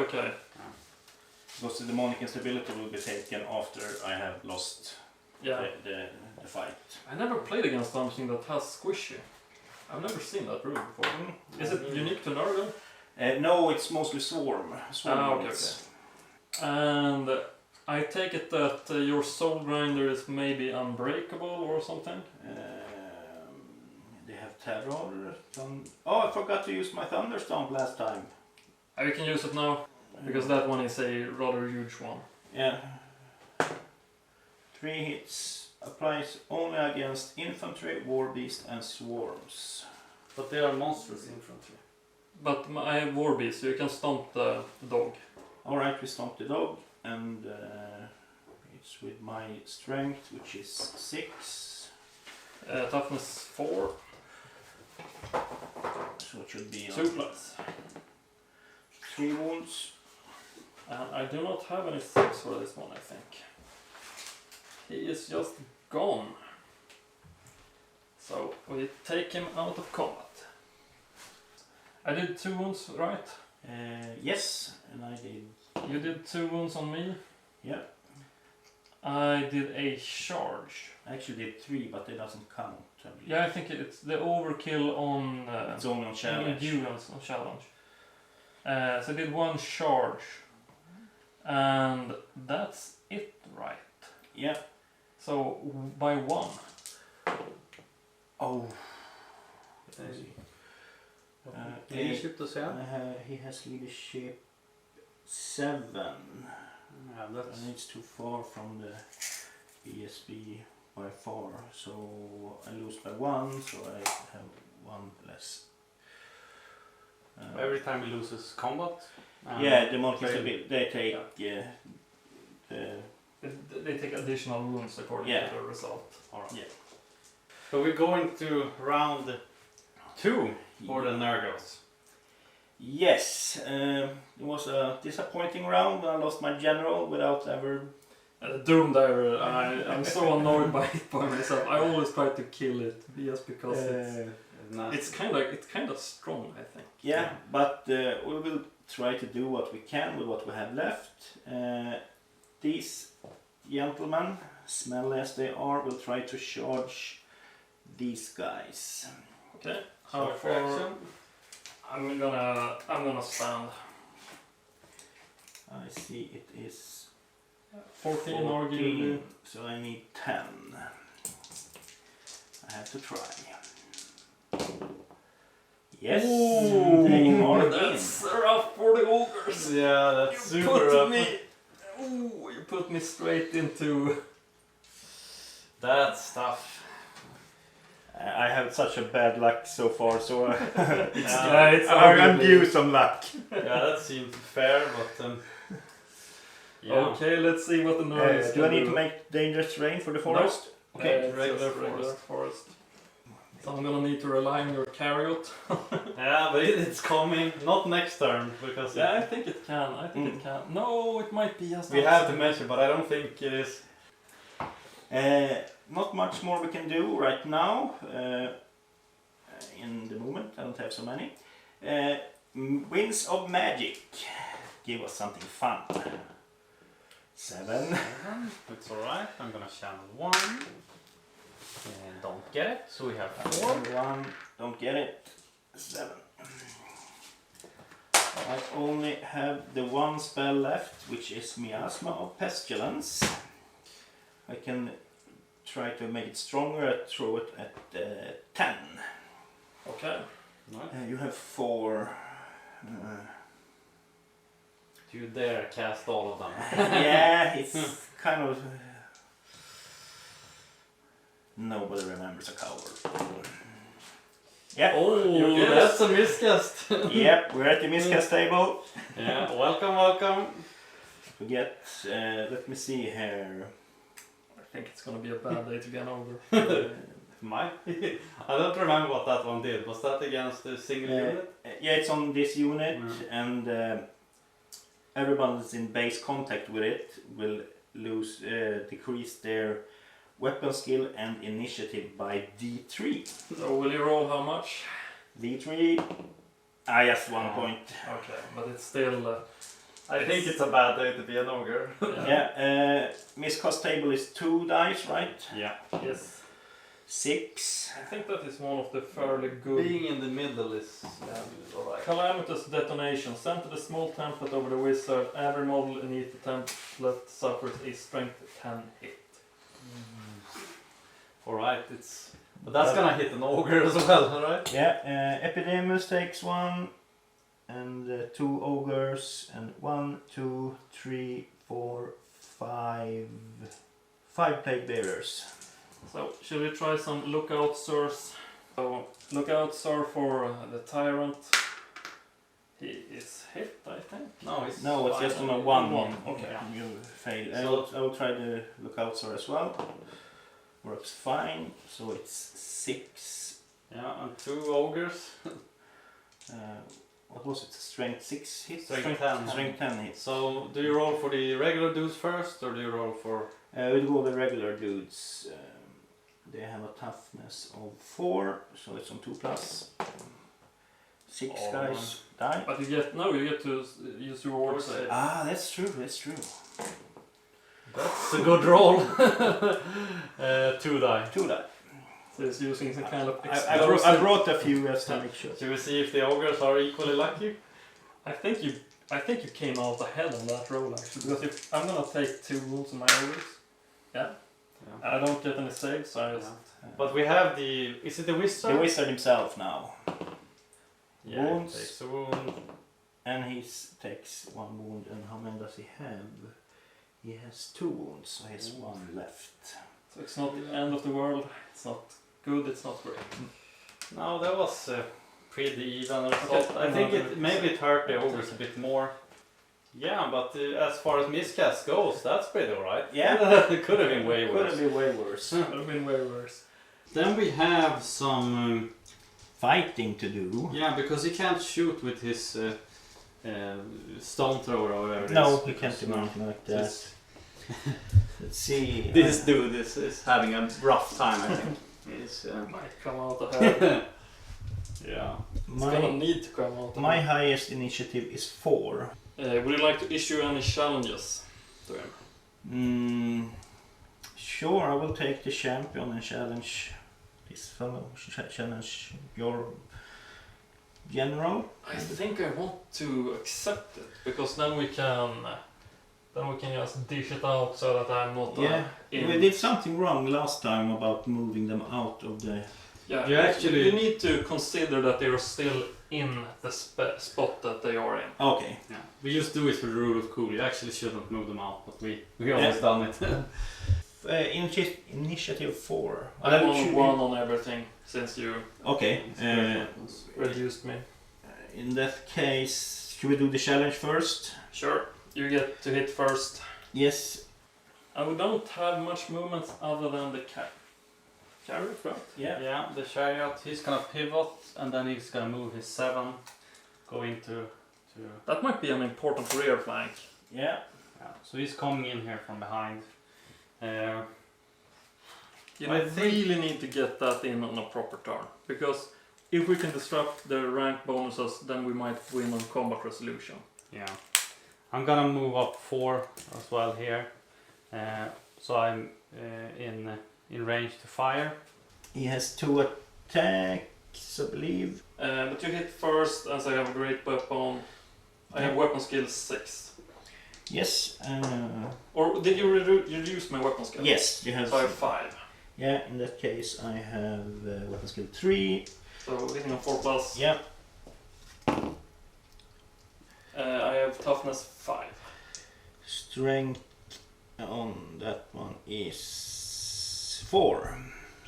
because the demonic instability will be taken after I have lost Yeah. the fight. I never played against something that has squishy. I've never seen that rule before. Is it unique to Nurgle? No, it's mostly swarm. Okay. Units. And I take it that your soul grinder is maybe unbreakable or something? They have terror. Oh, I forgot to use my thunderstomp last time. We can use it now, because that one is a rather huge one. Yeah. 3 hits. Applies only against infantry, war beast and swarms. But they are monstrous infantry. But I have war beast, so you can stomp the dog. Alright, we stomp the dog, and it's with my strength, which is 6. Toughness 4, So it should be 2+. 3 wounds. I do not have any saves for this one, I think. He is just gone. So we take him out of combat. I did 2 wounds, right? Yes, and I did. You did 2 wounds on me. Yeah. I did a charge. I actually did 3, but it doesn't count. I believe. Yeah, I think it's the overkill on It's only on challenge. endurance on challenge. So I did 1 charge, and that's it, right? Yeah. So by 1. Oh. Leadership does he have? He has leadership 7. Yeah, that's... And it's too far from the BSB by far, so I lose by 1, so I have 1 less. Every time he loses combat? Yeah, the monkeys they take They take additional wounds according to the result. Alright. Yeah. So we're going to round 2 for the Nurgles. Yes, it was a disappointing round. I lost my general without ever. Doom Diver, I'm so annoyed by it by myself. I always try to kill it just because it's kind of strong, I think. Yeah, but we will try to do what we can with what we have left. These gentlemen, smelly as they are, will try to charge these guys. Okay. So How for far? action? I'm gonna stand. I see it is 14 arguably. so I need 10. I have to try. Yes, they are in. That's rough for the ogres. Yeah, that's You super rough. you put me straight into. That's tough. I have such a bad luck so far, so I'm due some luck. Yeah, that seems fair, but yeah. Okay, let's see what the Nurgles Do I need to make dangerous terrain for the forest? No. Okay, It's regular forest. So I'm gonna need to rely on your chariot. Yeah, but it's coming. Not next turn, because Yeah, I think it can. It can. No, it might be just. we have to measure, but I don't think it is. Not much more we can do right now. In the moment, I don't have so many. Winds of Magic. Give us something fun. 7. It's alright. I'm gonna channel 1. And don't get it, so we have 4. 1. Don't get it. 7. I only have the 1 spell left, which is Miasma of Pestilence. I can try to make it stronger, throw it at 10. Okay. Nice. You have 4. Do you dare cast all of them? Yeah, it's kind of... Nobody remembers a coward. Yep. Oh, that's a miscast. Yep, we're at the miscast table. Yeah, welcome. We get, let me see here. I think it's gonna be a bad day to be an ogre. Might. I don't remember what that one did. Was that against the single unit? Yeah, it's on this unit, and everyone that's in base contact with it will decrease their weapon skill and initiative by D3. So will you roll how much? D3, yes, 1 point. Okay, but it's still. I think it's a bad day to be an ogre. Yeah, miscast table is 2 dice, right? Yeah. Yes. 6. I think that is one of the fairly good. Being in the middle is alright. Calamitous detonation. Sent to the small template over the wizard. Every model beneath the template suffers a strength 10 hit. Alright, it's. But that's gonna hit an ogre as well, right? Yeah, Epidemius takes 1, and 2 ogres, and 1, 2, 3, 4, 5 plague bearers. So, should we try some lookout sirs? So, lookout sir for the tyrant. He is hit, I think. No, it's just on a 1. Okay. You fail. So I will try the lookout sir as well. Works fine, so it's 6. Yeah, and 2 ogres. What was it? Strength 6 hits? Strength 10. Strength 10 hits. So, do you roll for the regular dudes first, or do you roll for... We'll go with the regular dudes. They have a toughness of 4, so it's on 2+. 6 Oh, guys die. But you get to use your ward save. Ah, that's true. That's a good roll. 2 die. 2 die. So he's using some kind of I brought a few just to make sure. Should we see if the ogres are equally lucky? I think you came out ahead on that roll actually, because if I'm gonna take 2 wounds on my ogres, I don't get any saves, so I just... But we have the... Is it the wizard? The wizard himself now. Yeah, Wounds. he takes a wound. And he takes 1 wound. And how many does he have? He has 2 wounds, so he has 1 left. So it's not the end of the world, it's not good, it's not great. No, that was pretty even result. I think maybe it hurt the ogres a bit more. Yeah, but as far as miscast goes, that's pretty alright. Yeah. It could have been way worse. Could have been way worse. Could have been way worse. Then we have some... Fighting to do. yeah, because he can't shoot with his stone thrower or whatever it is. No, he can't do anything like that. Just- Let's see. This dude is having a rough time, I think. He's, Might come out ahead. yeah. It's gonna need to come out ahead. My highest initiative is 4. Would you like to issue any challenges to him? Sure, I will take the champion and challenge this fellow. Challenge your general. I think I want to accept it, because then we can just dish it out so that I'm not We did something wrong last time about moving them out of the... Yeah, you need to consider that they are still in the spot that they are in. Okay. Yeah. We just do it for the rule of cool. You actually shouldn't move them out, but we always done it. Initiative 4. I'm on 1 on everything since you Okay. reduced me. In that case, should we do the challenge first? Sure, you get to hit first. Yes. And we don't have much movement other than the chariot, right? Yeah, the chariot, he's gonna pivot and then he's gonna move his 7, go into... That might be an important rear flank. Yeah. So he's coming in here from behind. I really need to get that in on a proper turn, because if we can disrupt the rank bonuses, then we might win on combat resolution. Yeah. I'm gonna move up 4 as well here. So I'm in range to fire. He has 2 attacks, I believe. But you hit first, as I have a great weapon. I have weapon skill 6. Yes. Or did you reduce my weapon skill? Yes, you have. So I have 5. Yeah, in that case I have weapon skill 3. So hitting on 4+. Yeah. I have toughness 5. Strength on that one is 4.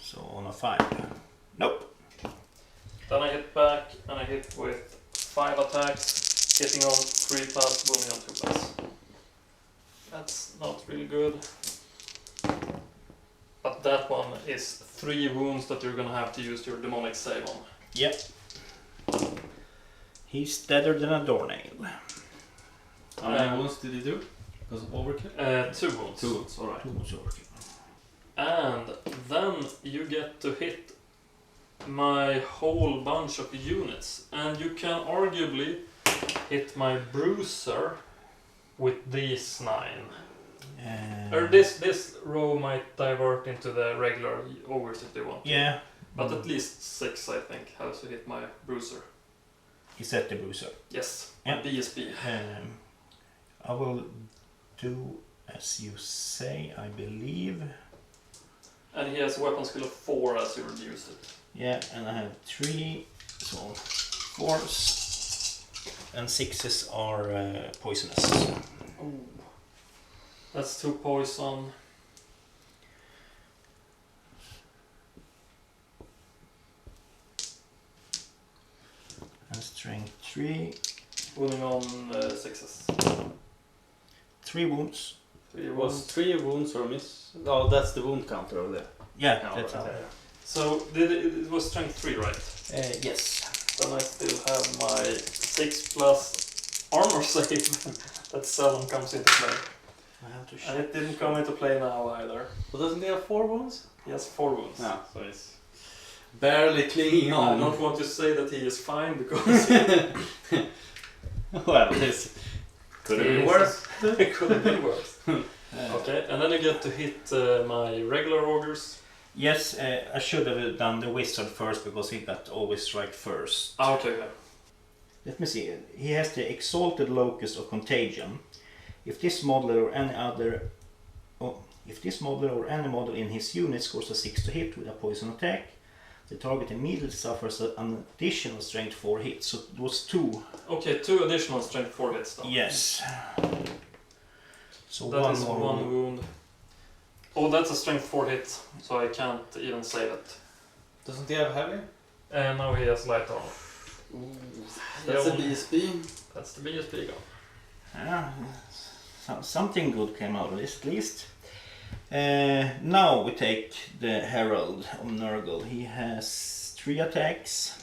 So on a 5. Nope. Then I hit back and I hit with 5 attacks, hitting on 3+, wounding on 2+. That's not really good. But that one is 3 wounds that you're gonna have to use your demonic save on. Yep. He's deader than a doornail. How many wounds did he do? Because of overkill? 2 wounds. 2 wounds, alright. And then you get to hit my whole bunch of units. And you can arguably hit my bruiser with these 9. Or this row might divert into the regular ogres if they want. Yeah. But at least 6 I think has to hit my bruiser. Is that the bruiser? Yes, Yeah. my BSB. I will do as you say, I believe. And he has a weapon skill of 4 as you reduce it. Yeah, and I have 3, so 4s. And 6s are poisonous. Ooh. That's 2 poison. And strength 3. Wounding on 6s. 3 wounds. 3 It wounds. was 3 wounds or miss. Oh, that's the wound counter over there. Yeah, Yeah, that's right. it. So it was strength 3, right? Yes. Then I still have my 6+ armor save that seldom comes into play. I have to And it didn't come into play now either. But doesn't he have 4 wounds? He has 4 wounds. Yeah, so he's barely clinging I on. don't want to say that he is fine because Well, this could have been worse. it could have been worse. Okay, and then you get to hit my regular ogres. Yes, I should have done the wizard first because he got always strike first. Okay. Let me see. He has the exalted locus of contagion. If this model or any model in his unit scores a 6 to hit with a poison attack, the target immediately suffers an additional strength 4 hit. So it was 2. Okay, 2 additional strength 4 hits then. Yes. So that one is more 1 wound. Oh, that's a strength 4 hit, so I can't even save it. Doesn't he have heavy? And now he has light armor. Ooh, that's a BSB. That's the BSB gun. Something good came out of this at least. Now we take the Herald of Nurgle. He has 3 attacks,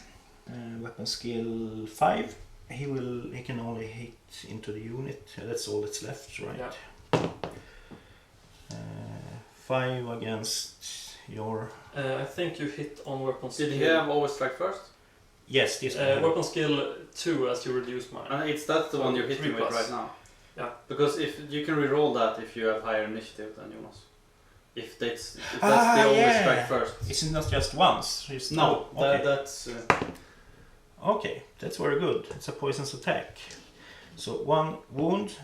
weapon skill 5. He can only hit into the unit. That's all that's left, right? Yeah. 5 against your. I think you hit on weapon skill. Did he have always strike first? Yes, this weapon skill 2 as you reduce mine. That's the one you're 3 hitting with plus. right now. Yeah. Because if you can reroll that if you have higher initiative than Jonas. If that's the always strike first. It's not just once. It's No, okay. that's. Okay, that's very good. It's a poisonous attack. So 1 wound.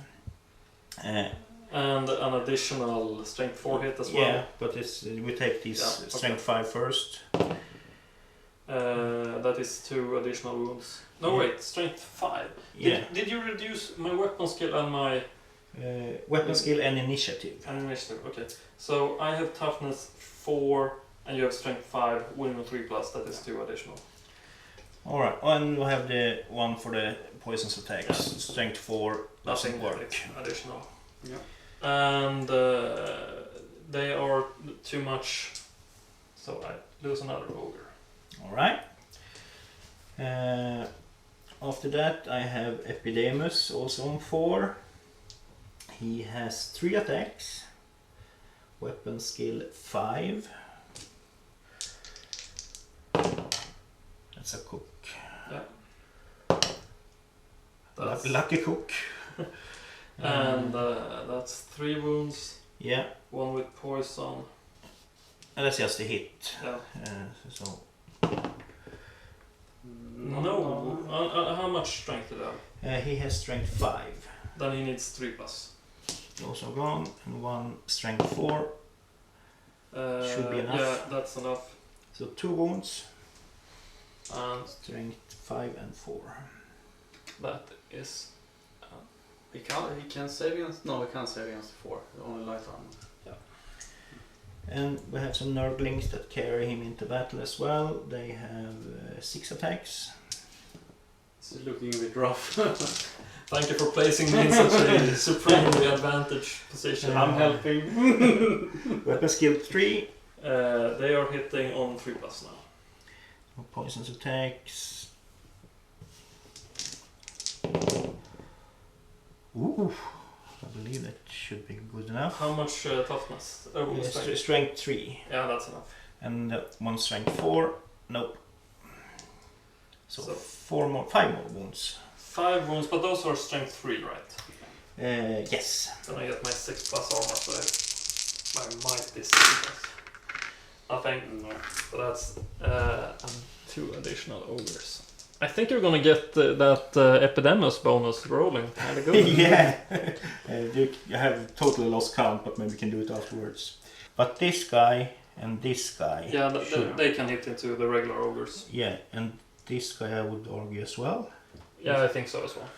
And an additional strength 4 hit as well. Yeah, but we take this strength 5 first. That is 2 additional wounds. No, Yeah. wait, strength 5. Yeah. Did you reduce my weapon skill and my Weapon skill and initiative. initiative? Okay. So I have toughness 4 and you have strength 5, wisdom 3 plus, that is 2 additional. Alright, and we have the one for the poisonous attacks. Yeah. Strength 4 doesn't work. Additional. Yeah. And they are too much, so I lose another ogre. Alright. After that I have Ep08, also on 4. He has 3 attacks. Weapon skill 5. That's a cook. That's, Lucky cook. and that's 3 wounds, Yeah, 1 with poison. and that's just a hit. Yeah. So No. How much strength do you have? he has strength 5. Then he needs 3 plus. Also gone, and 1 strength 4. Should be enough. Yeah, that's enough. So 2 wounds. And Strength 5 and 4. that is... He can save against. No, he can't save against 4. Only light armor. And we have some Nurglings that carry him into battle as well. They have 6 attacks. It's looking a bit rough. Thank you for placing me in such a supremely advantaged position. I'm helping. Weapon skill 3. They are hitting on 3 plus now. Poisonous attacks. Ooh, I believe that should be good enough. How much toughness? Strength? Strength 3. Yeah, that's enough. And 1 strength 4. Nope. So, 5 more wounds. 5 wounds, but those are strength 3, right? Yes. Then I get my 6 plus armor, so I might be 6 plus. Nothing. No. So that's 2 additional ogres. I think you're gonna get that Ep08 bonus rolling. Kinda good. Yeah. You have totally lost count, but maybe we can do it afterwards. But this guy and this guy. Yeah, should- they can hit into the regular ogres. Yeah, and this guy I would argue as well. Yeah, I think so as well.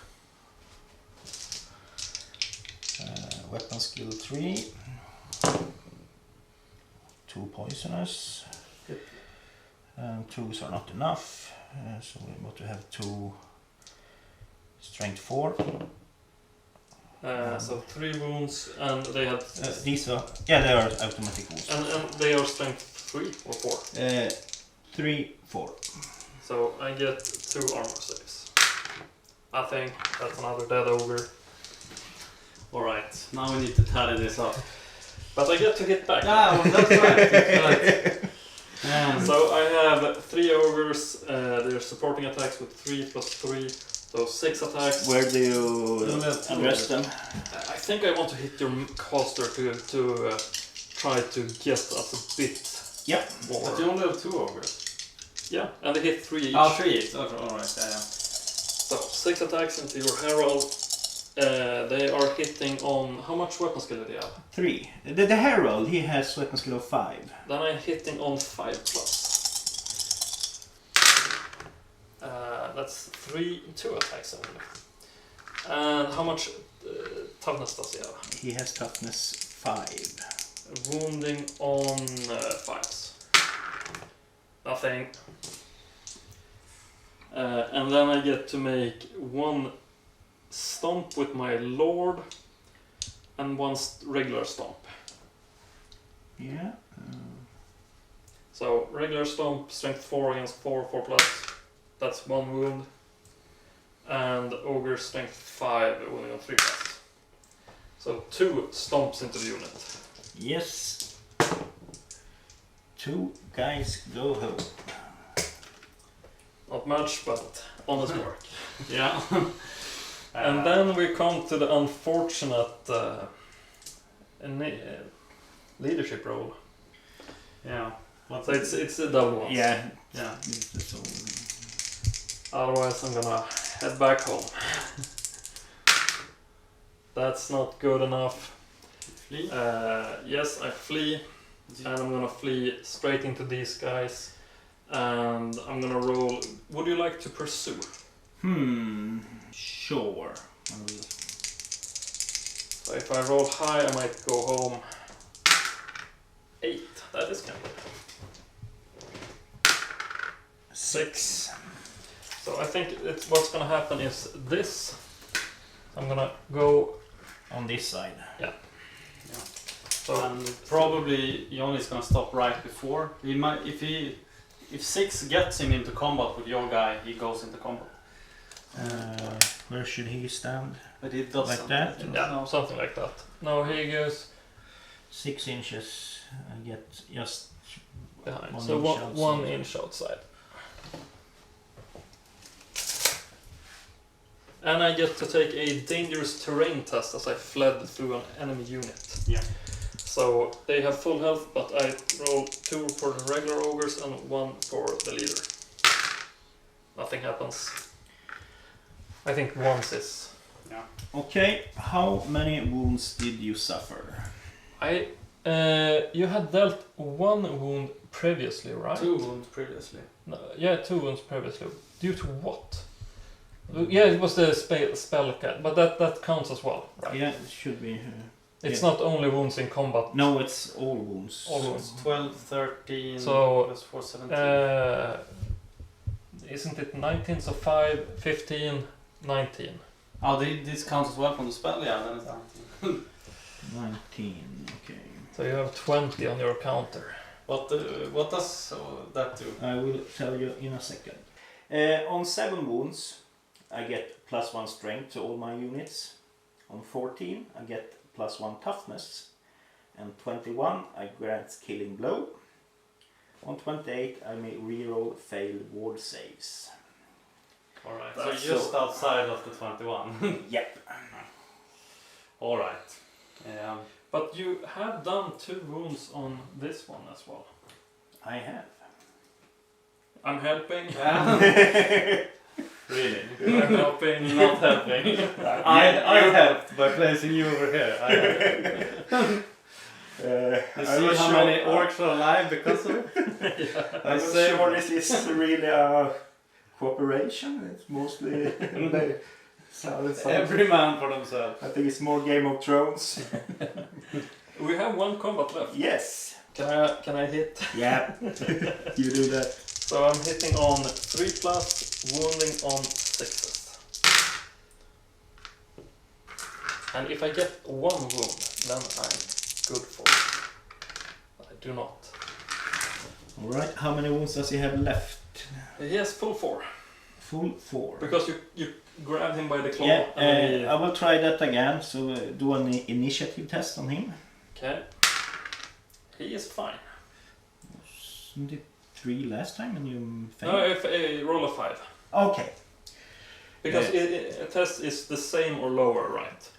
Weapon skill 3. 2 poisonous. Yep. And 2s are not enough. So we want to have 2 strength 4. So 3 wounds, and they had... These are, yeah, they are automatic wounds. And they are strength 3 or 4. 3, 4. So I get 2 armor saves. I think that's another dead ogre. Alright, now we need to tally this up. But I get to hit back. Ah, well, that's right. That's right. So I have 3 ogres, they're supporting attacks with 3 plus 3, So 6 attacks. Where do you address them? I think I want to hit your caster to try to get us a bit more. But you only have 2 ogres. Yeah, and they hit 3 each. Oh, 3 each. Oh, alright, yeah. So 6 attacks into your herald. They are hitting on... How much weapon skill do they have? 3. The Herald, he has weapon skill of 5. Then I'm hitting on 5 plus. That's 2 attacks only. And how much toughness does he have? He has toughness 5. Wounding on 5s. Nothing. And then I get to make 1 stomp with my lord and 1 regular stomp. Yeah. So regular stomp, strength 4 against 4, 4 plus. That's 1 wound. And ogre strength 5, wounding on 3 plus. So 2 stomps into the unit. Yes. 2 guys go home. Not much, but honest work. Yeah. And then we come to the unfortunate leadership role. Yeah. So it's a double one. Yeah. Yeah. Otherwise I'm gonna head back home. That's not good enough. Flee? Yes, I flee. And I'm gonna flee straight into these guys. And I'm gonna roll... Would you like to pursue? Sure. So if I roll high I might go home. 8. That is kind of 6. So I think what's gonna happen is this. I'm gonna go On this side. Yeah. So and probably Johnny's gonna stop right before. He might if 6 gets him into combat with your guy, he goes into combat. Where should he stand? But he does Like that? Yeah, no, something like that. Now here he goes 6 inches. I get just behind. 1 So inch 1 outside. inch outside. And I get to take a dangerous terrain test as I fled through an enemy unit. Yeah. So they have full health, but I roll 2 for the regular ogres and 1 for the leader. Nothing happens. I think once is... Yeah. Okay, how many wounds did you suffer? You had dealt 1 wound previously, right? 2 wounds previously. No, yeah, 2 wounds previously. Due to what? Yeah, it was the spell cat, but that counts as well, right? Yeah, it should be. It's not only wounds in combat. No, it's all wounds. All wounds. 12, 13, So, plus 4, 17. Isn't it 19? So 5, 15, 19. Oh, this counts as well from the spell? Yeah, then it's 19. 19, okay. So you have 20 on your counter. What does that do? I will tell you in a second. On 7 wounds, I get +1 strength to all my units. On 14, I get +1 toughness. And 21, I grant killing blow. On 28, I may reroll failed ward saves. Alright, That's so just outside of the 21. Yep. Alright. But you have done 2 wounds on this one as well. I have. I'm helping. Really? I'm helping. Not helping. I helped by placing you over here. You see how many orcs are alive because of it? Yeah. I'm sure this is really a cooperation. It's mostly Every man for themselves. I think it's more Game of Thrones. We have 1 combat left. Yes. Can I hit? Yeah. You do that. So I'm hitting on 3 plus, wounding on 6s. And if I get 1 wound, then I'm good for it. I do not. Alright, how many wounds does he have left? He has full 4. Full 4. Because you grabbed him by the claw. Yeah, and I will try that again, so do an initiative test on him. Okay. He is fine. Wasn't it 3 last time and you failed? No, if roll a 5. Okay. Because a test is the same or lower, right?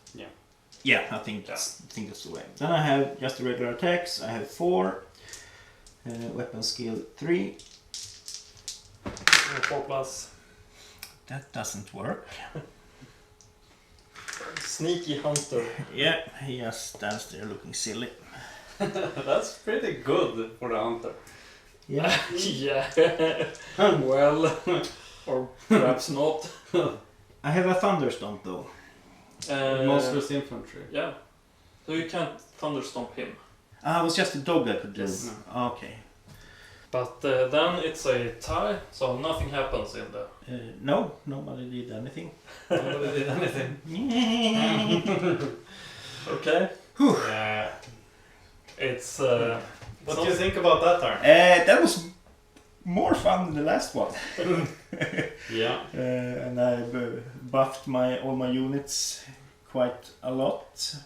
Yeah, I think that's the way. Then I have just the regular attacks. I have 4. Weapon skill 3. 4+. That doesn't work. Sneaky hunter. Yeah, he just stands there looking silly. That's pretty good for the hunter. Yeah. Yeah. Well, or perhaps not. I have a thunderstomp though. Monstrous infantry. Yeah. So you can't thunderstomp him. Ah, it was just a dog I could do. Yes. Okay. But then it's a tie, so nothing happens in the... No, nobody did anything. Nobody did anything. Okay. Yeah. It's... What do you think about that turn? That was more fun than the last one. Yeah. And I buffed all my units quite a lot.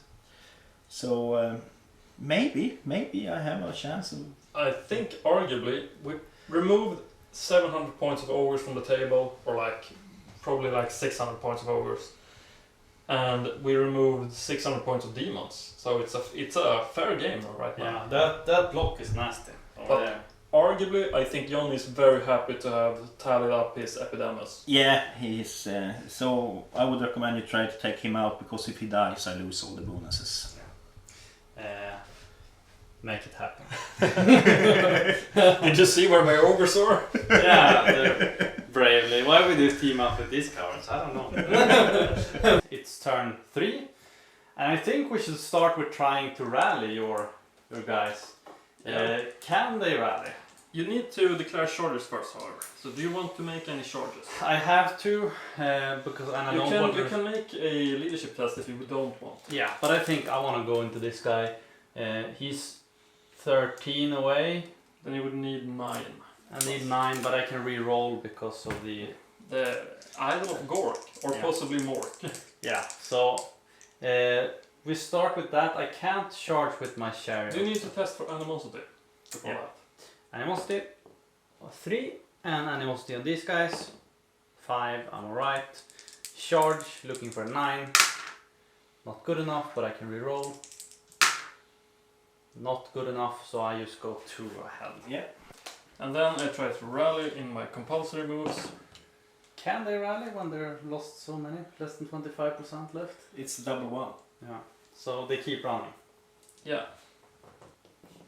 So maybe I have a chance of... I think arguably we removed 700 points of ogres from the table, or probably 600 points of ogres, and we removed 600 points of demons. So it's a fair game right now. Yeah, that block is nasty. But arguably, I think John is very happy to have tallied up his epidemics. Yeah, he's... so I would recommend you try to take him out, because if he dies I lose all the bonuses. Make it happen. Did you see where my ogres are? Yeah, they're bravely. Why would you team up with these cowards? I don't know. It's turn 3, and I think we should start with trying to rally your guys. Yeah. Can they rally? You need to declare charges first, however. So do you want to make any charges? I have to, because I don't want You can make a leadership test if you don't want. Yeah, but I think I want to go into this guy. He's 13 away. Then you would need 9. I need 9, but I can re-roll because of the Idol of Gork, or possibly Mork. Yeah, so we start with that. I can't charge with my chariot. Do you need to test for animosity before that? Animosity 3, and animosity on these guys 5. I'm alright. Charge, looking for a 9. Not good enough, but I can re-roll. Not good enough, so I just go 2 ahead. Yeah. And then I try to rally in my compulsory moves. Can they rally when they're lost so many? Less than 25% left? It's double 1. Yeah. So they keep running. Yeah.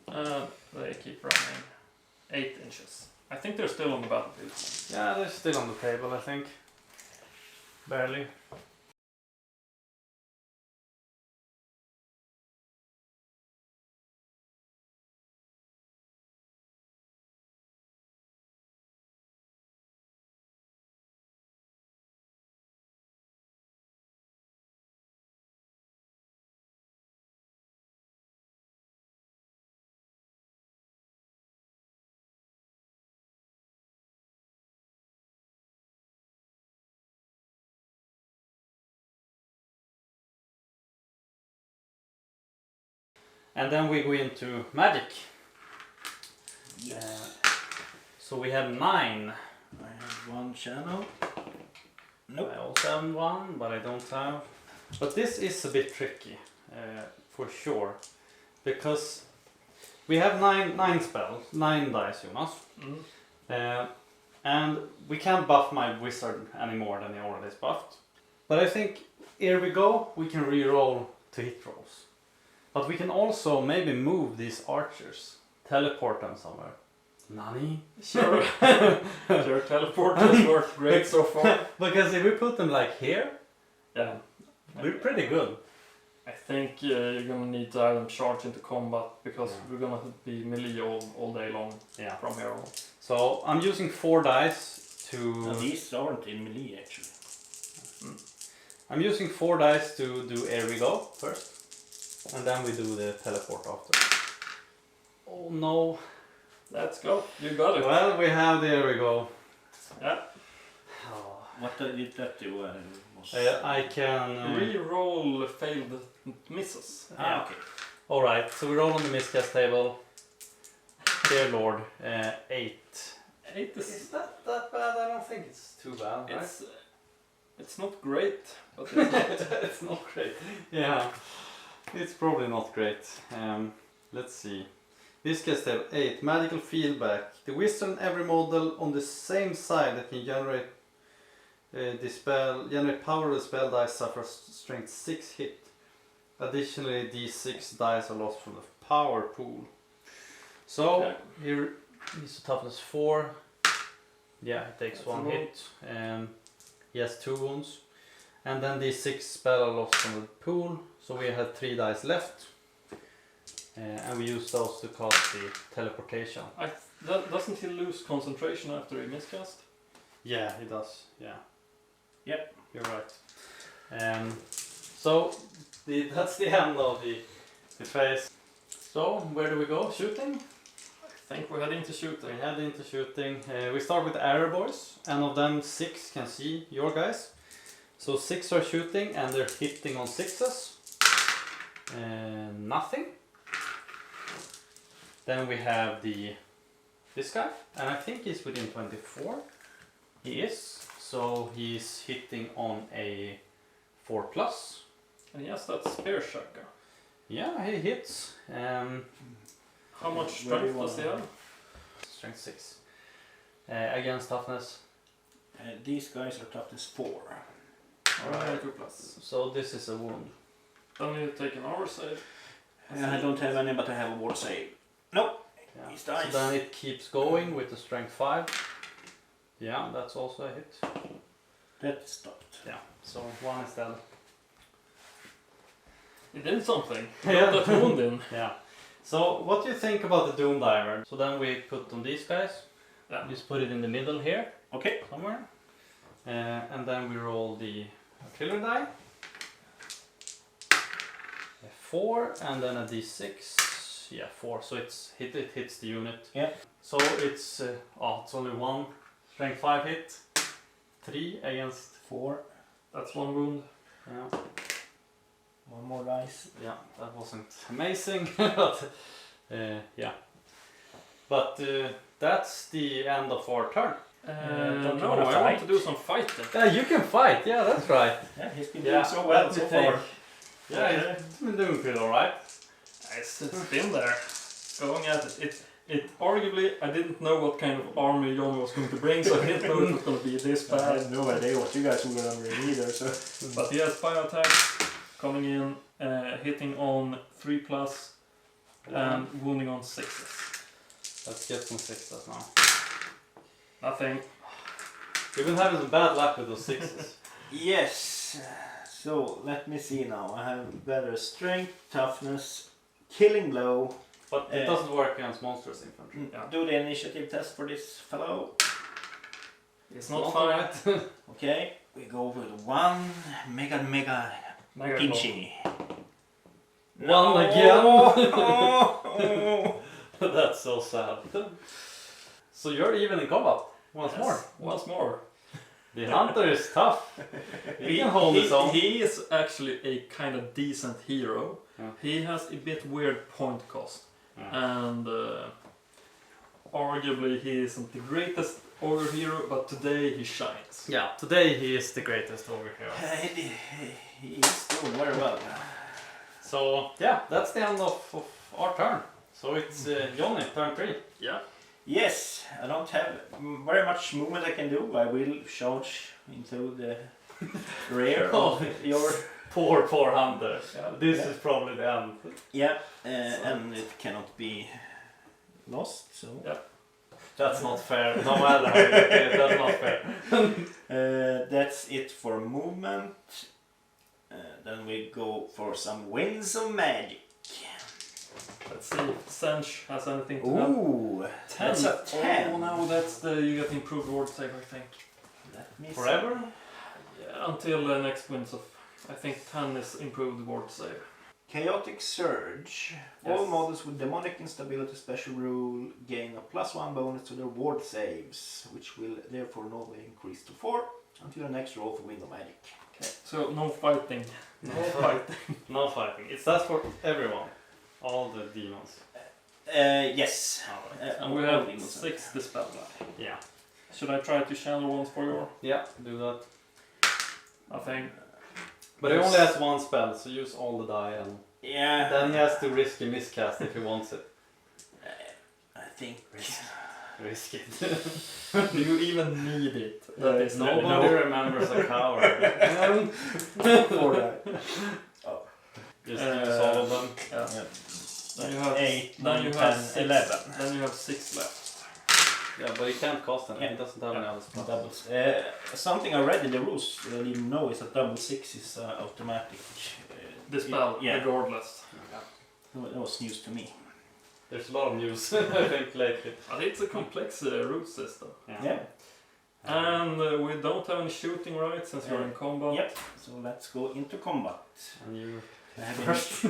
They keep running 8 inches. I think they're still on the battlefield. Yeah, they're still on the table, I think. Barely. And then we go into magic. Yes. So we have 9. I have 1 channel. Nope. I also have 1, but I don't have. But this is a bit tricky, for sure, because we have 9 spells, 9 dice, Jonas. And we can't buff my wizard any more than he already is buffed. But I think here we go, we can re-roll to hit rolls. But we can also maybe move these archers, teleport them somewhere. Nani? Sure. Your teleport has worked great so far. Because if we put them here, Yeah. we're pretty good. I think you're gonna need to have them charge into combat, because we're gonna be melee all day long from here on. So I'm using 4 dice to... No, these aren't in melee actually. I'm using 4 dice to do here we go first. And then we do the teleport after. Oh no. Let's go. You got it. Well, we have the here we go. Yeah. Oh. What did that do? I can... Re-roll failed misses. Okay. Alright, so we roll on the miscast table. Dear Lord, 8. 8 is... Is that bad? I don't think it's too bad, right? It's It's not great, but it's not. It's not great. Yeah, it's probably not great. Let's see. This gets to have 8 magical feedback. The wizard and every model on the same side that can generate generate power of the spell dice suffers strength 6 hit. Additionally, d6 dice are lost from the power pool. So Okay. here he's a toughness 4. Yeah, it takes That's a 1 lot. hit. He has 2 wounds. And then the 6 spell are lost from the pool. So we have 3 dice left. And we use those to cast the teleportation. Doesn't he lose concentration after a miscast? Yeah, he does. Yeah. Yep. You're right. So that's the end of the phase. So where do we go? Shooting? I think we're heading to shooting. We head into shooting. We start with the arrow boys, and of them 6 can see your guys. So 6 are shooting and they're hitting on 6s. Nothing. Then we have this guy, and I think he's within 24. He is. So he's hitting on a 4+. And yes, that's spear shaka. Yeah, he hits. How much Where do you strength does he wanna- have? Strength 6. Against toughness. These guys are toughness 4. Alright, 2+. So this is a wound. Then you take an armor save. I don't have any, but I have a ward save. Nope. Yeah. He's So dice. then it keeps going with the strength 5. Yeah, that's also a hit. That stopped. Yeah, so 1 is dead. He did something. Yeah. Got that wound in. Yeah. So what do you think about the Doom Diver? So then we put on these guys. Yeah. Just put it in the middle here, Okay. somewhere. And then we roll the artillery die. A 4 and then a d6. Yeah, 4. So it hits the unit. Yeah. So it's only 1 strength 5 hit. 3 against 4. That's 1 wound. yeah. One more dice. Yeah, that wasn't amazing, but yeah. But that's the end of our turn. Don't you No, wanna I want fight? to do some fighting. Yeah, you can fight. Yeah, that's right. Yeah, he's been Yeah, doing so well let me so think. far. Yeah, it's been doing pretty alright. It's been there. Going at it. It arguably, I didn't know what kind of army Johnny was going to bring, so I didn't know it was going to be this I bad. had no idea what you guys were gonna bring either, so. But he has fire attacks coming in, hitting on 3+, and wounding on 6s. Let's get some 6s now. Nothing. We've been having some bad luck with those 6s. Yes. So let me see now. I have better strength, toughness, killing blow. But it doesn't work against monsters infantry. Yeah. Do the initiative test for this fellow. It's not fine. alright. Okay, we go with 1 mega Mega pinchy. One again. That's so sad. So you're even in combat once more. Once more. The hunter is tough. He can hold his own. He is actually a kind of decent hero. Yeah. He has a bit weird point cost. Yeah. And arguably he isn't the greatest ogre hero, but today he shines. Yeah, today he is the greatest ogre hero. He is doing very well. So yeah, that's the end of our turn. So it's Johnny, turn 3. Yeah. Yes, I don't have very much movement I can do. I will charge into the rear of your... Poor hunter. Yeah. This is probably the end. Yeah, and it cannot be lost, so... Yeah. That's not fair. No matter how you look at it, that's not fair. That's it for movement. Then we go for some winds of magic. Let's see if Sench has anything to add. Ooh, 10. that's a 10. Oh no, that's the you get improved ward save, I think. Let me Forever? Yeah, until the next winds of. I think 10 is improved ward save. Chaotic Surge. Yes. All models with demonic instability special rule gain a +1 bonus to their ward saves, which will therefore normally increase to 4 until the next roll for Wind of Magic. Okay. So no fighting. No fighting. No fighting. It's that for everyone. All the demons. Yes. Alright. And we all have demons. 6 dispel now. Yeah. Should I try to channel once for your? Yeah, do that. I think. But he only has one spell, so use all the die and Yeah. then he has to risk a miscast if he wants it. I think. Risk it. Do you even need it? That is Nobody remembers a coward. For that. Just use all of them. Yeah. Then you have 8, then 9, you 10, have 6, 11. Then you have 6 left. Yeah, but he can't cost them. Yeah. He doesn't have any other spells. Doubles. Something I read in the rules that I didn't know is that double 6 is automatic. Dispel, Yeah. regardless. That was news to me. There's a lot of news, I think, lately. I think it's a complex root system. Yeah. And we don't have any shooting rights since you're in combat. Yep. So let's go into combat. And you First.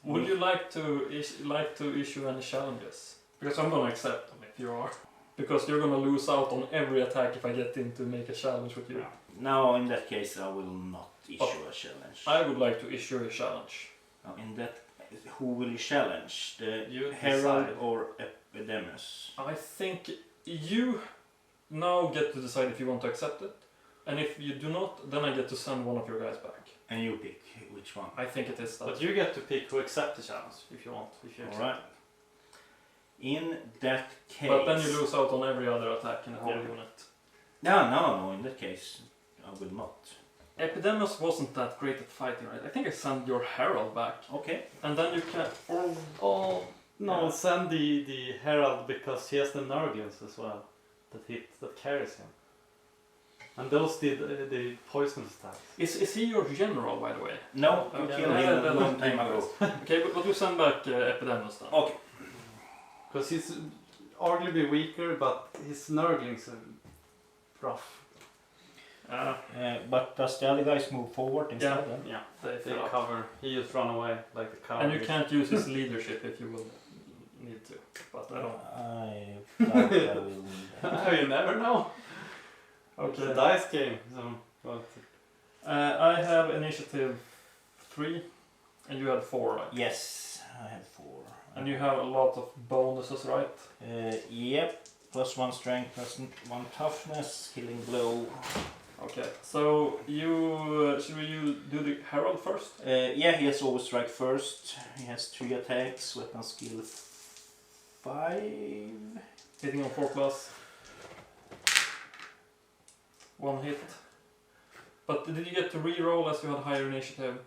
Would you like to issue any challenges? Because I'm gonna accept them if you are. Because you're gonna lose out on every attack if I get in to make a challenge with you. Now, in that case, I will not issue a challenge. I would like to issue a challenge. Now, in that, who will you challenge? The You Herald decide. or Ep08? I think you now get to decide if you want to accept it. And if you do not, then I get to send one of your guys back. And you pick which one. I think it is that. But you get to pick who accepts the challenge if you want. If you accept. Alright. In that case. But then you lose out on every other attack in the whole Yeah. unit. No, in that case, I will not. Epidemios wasn't that great at fighting, right? I think I sent your Herald back. Okay. And then you can... Oh no! Yeah. Send the Herald because he has the Nurglings as well that carries him. And those did the poisonous attacks. Is he your general, by the way? No, you Okay. killed him a long time ago. Okay, but you send back Epidemios then. Okay. Because he's arguably weaker, but his Nurglings are rough. But does the other guys move forward instead? Yeah. Then? Yeah, They they fill up. cover. He just run away like the cow. And you can't use his leadership if you will need to. But I don't. I doubt I will need that. You never know. It's a dice game. So, but I have initiative 3, and you had 4, right? Yes, I have 4. And you have a lot of bonuses, right? Yep. +1 strength, +1 toughness, healing blow. Okay, so you should we do the Herald first? Yeah, he has always strike first. He has 3 attacks, weapon skill 5. Hitting on 4+. 1 hit. But did you get to re-roll as you had higher initiative?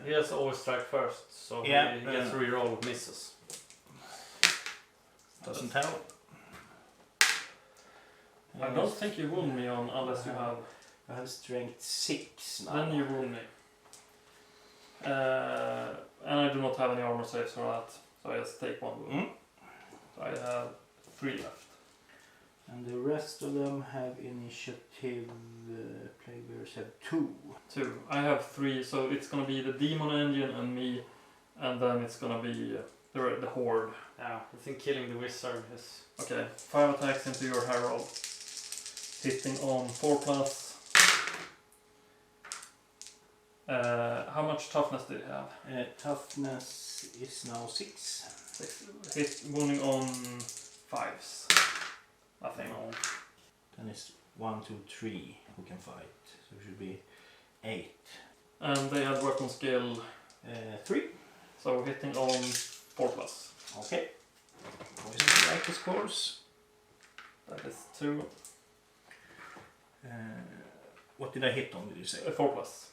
he has always strike first, so Yeah, he gets to reroll misses. Doesn't help. I don't think you wound me on unless you have. I have strength 6 now. Then you wound me. And I do not have any armor saves for that, so I just take 1 wound. So I have 3 left. And the rest of them have initiative. Plague Bears have 2. 2. I have 3, so it's gonna be the Demon Engine and me, and then it's gonna be the Horde. Yeah, I think killing the wizard is. Okay, 5 attacks into your Herald. Hitting on 4+. How much toughness do you have? Toughness is now 6. 6. Hit wounding on 5s. Nothing. Then it's 1, 2, 3 who can fight. So it should be 8. And they had weapon skill, 3. so hitting on 4+. Okay. Poison strike scores. That is 2. What did I hit on, did you say? 4+.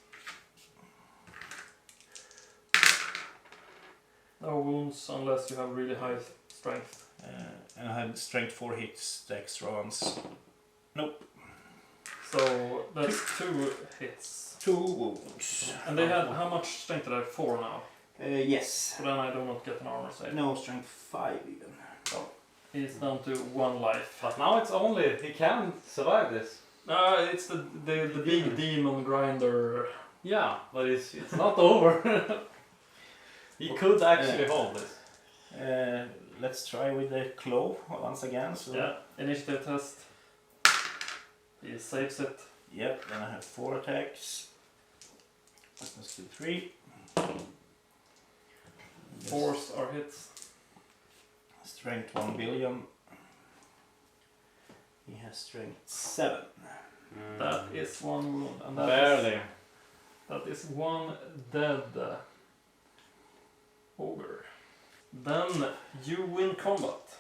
No wounds unless you have really high strength. And I had strength 4 hits, the extra ones. Nope. So that's 2 hits. 2 wounds. And they had, how much strength did I have? 4 now. Yes. So then I do not get an armor save. No, strength 5 even. So he's down to 1 life. But now it's only he can survive this. It's the big demon grinder. Yeah, but it's not over. He could actually hold this. Let's try with the claw once again. So. Yeah, initiative test. He saves it. Yep, then I have 4 attacks. Weapon skill 3. 4s are hits. Strength 1 billion. He has strength 7. That is 1 wound. And that Barely. that is 1 dead ogre. Then you win combat.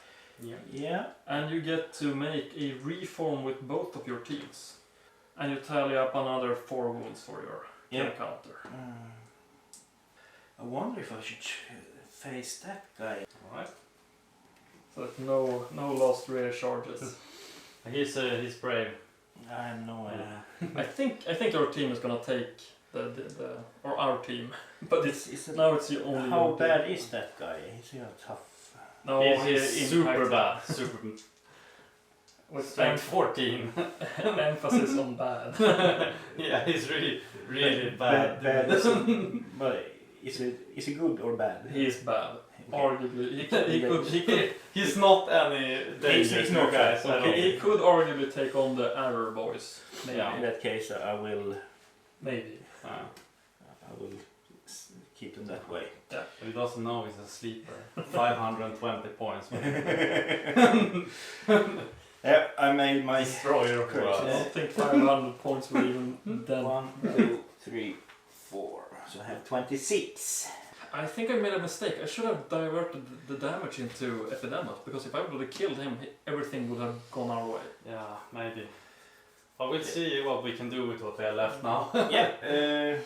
Yeah. And you get to make a reform with both of your teams. And you tally up another 4 wounds for your encounter. I wonder if I should face that guy. Alright. So that no lost rear charges. He's brave. I have no idea. I think your team is gonna take the or our team. But now it's your only. How your bad team. is that guy? Is he tough? No, he's super bad. Super. With Strength 14. emphasis on bad. Yeah, he's really bad. Bad. But is he good or bad? He is bad. Arguably, He's not any danger. He's no guy. Okay. He could arguably take on the error boys. Maybe. Yeah. In that case, I will. Maybe. I will keep him that way. Yeah. If he doesn't know, he's a sleeper. 520 points. Yeah, I made my Destroyer. curse. I don't think 500 points were even done. 1, 2, 3, 4. So I have 26. I think I made a mistake. I should have diverted the damage into Ep08 because if I would have killed him, everything would have gone our way. Yeah, maybe. But we'll see what we can do with what we have left now. Yeah.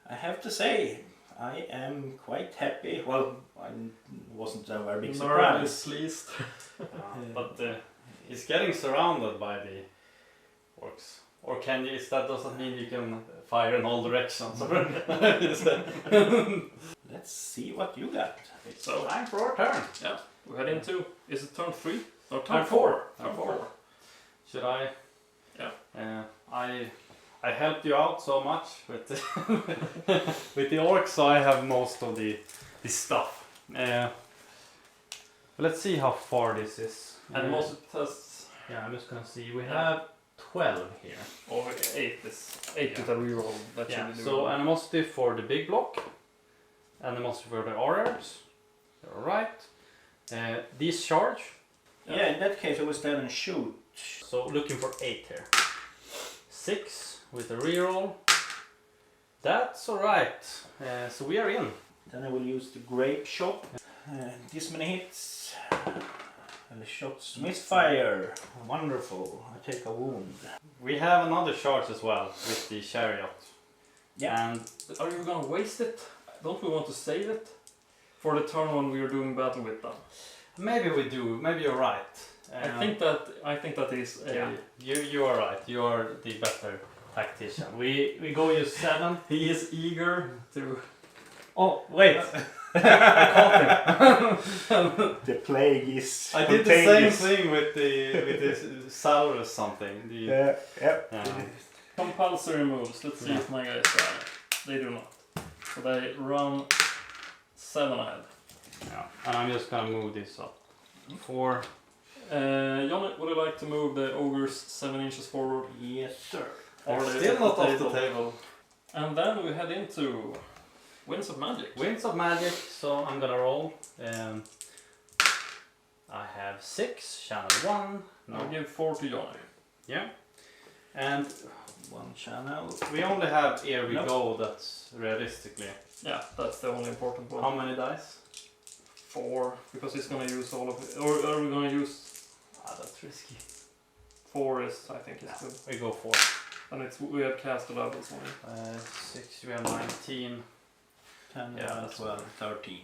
I have to say, I am quite happy. Well, I wasn't a very big Nurgle surprise. is pleased. But he's getting surrounded by the orcs. Or can you? That doesn't mean you can fire in all directions. Let's see what you got. It's time for our turn. Yeah, we head into. Is it turn 3? Or Turn turn 4. 4? Turn 4. Should I? Yeah. I helped you out so much with the with the orcs, so I have most of the stuff. Let's see how far this is. And most tests. Yeah, I'm just gonna see. We have 12 here. Or 8 is 8 is a reroll. That Yeah. should be So animosity for the big block, animosity for the warriors. All right. These charge. Yeah, in that case I will stand and shoot. So looking for 8 here. 6 with a reroll. That's alright. So we are in. Then I will use the grape shot. This many hits. And the shots misfire. Wonderful. I take a wound. We have another charge as well with the chariot. Yeah. And Are you gonna waste it? Don't we want to save it? For the turn when we are doing battle with them. maybe we do. Maybe you're right. I think that is a... Yeah. You are right. You are the better tactician. We go use 7. He is eager to... Oh wait. I caught him. The plague is I did the same thing with the Saurus something. Yeah. Compulsory moves. Let's see if my guys are. They do not. So they run 7 ahead. Yeah. And I'm just gonna move this up. 4. Johnny, would you like to move the ogres 7 inches forward? Yes, sir. Or they Still not off off the table. And then we head into Winds of Magic. Winds of Magic, so I'm gonna roll. I have 6, channel 1. I'll give 4 to Johnny. Yeah. And 1 channel. we only have Here We Nope. Go, that's realistically. Yeah, that's the only important one. How many dice? 4, because he's gonna use all of it. Or are we gonna use... That's risky. 4 is, I think, is good. We go 4. And it's we have cast the levels on it. 6, we have 19. 10, Yeah, 11, that's 12, 13.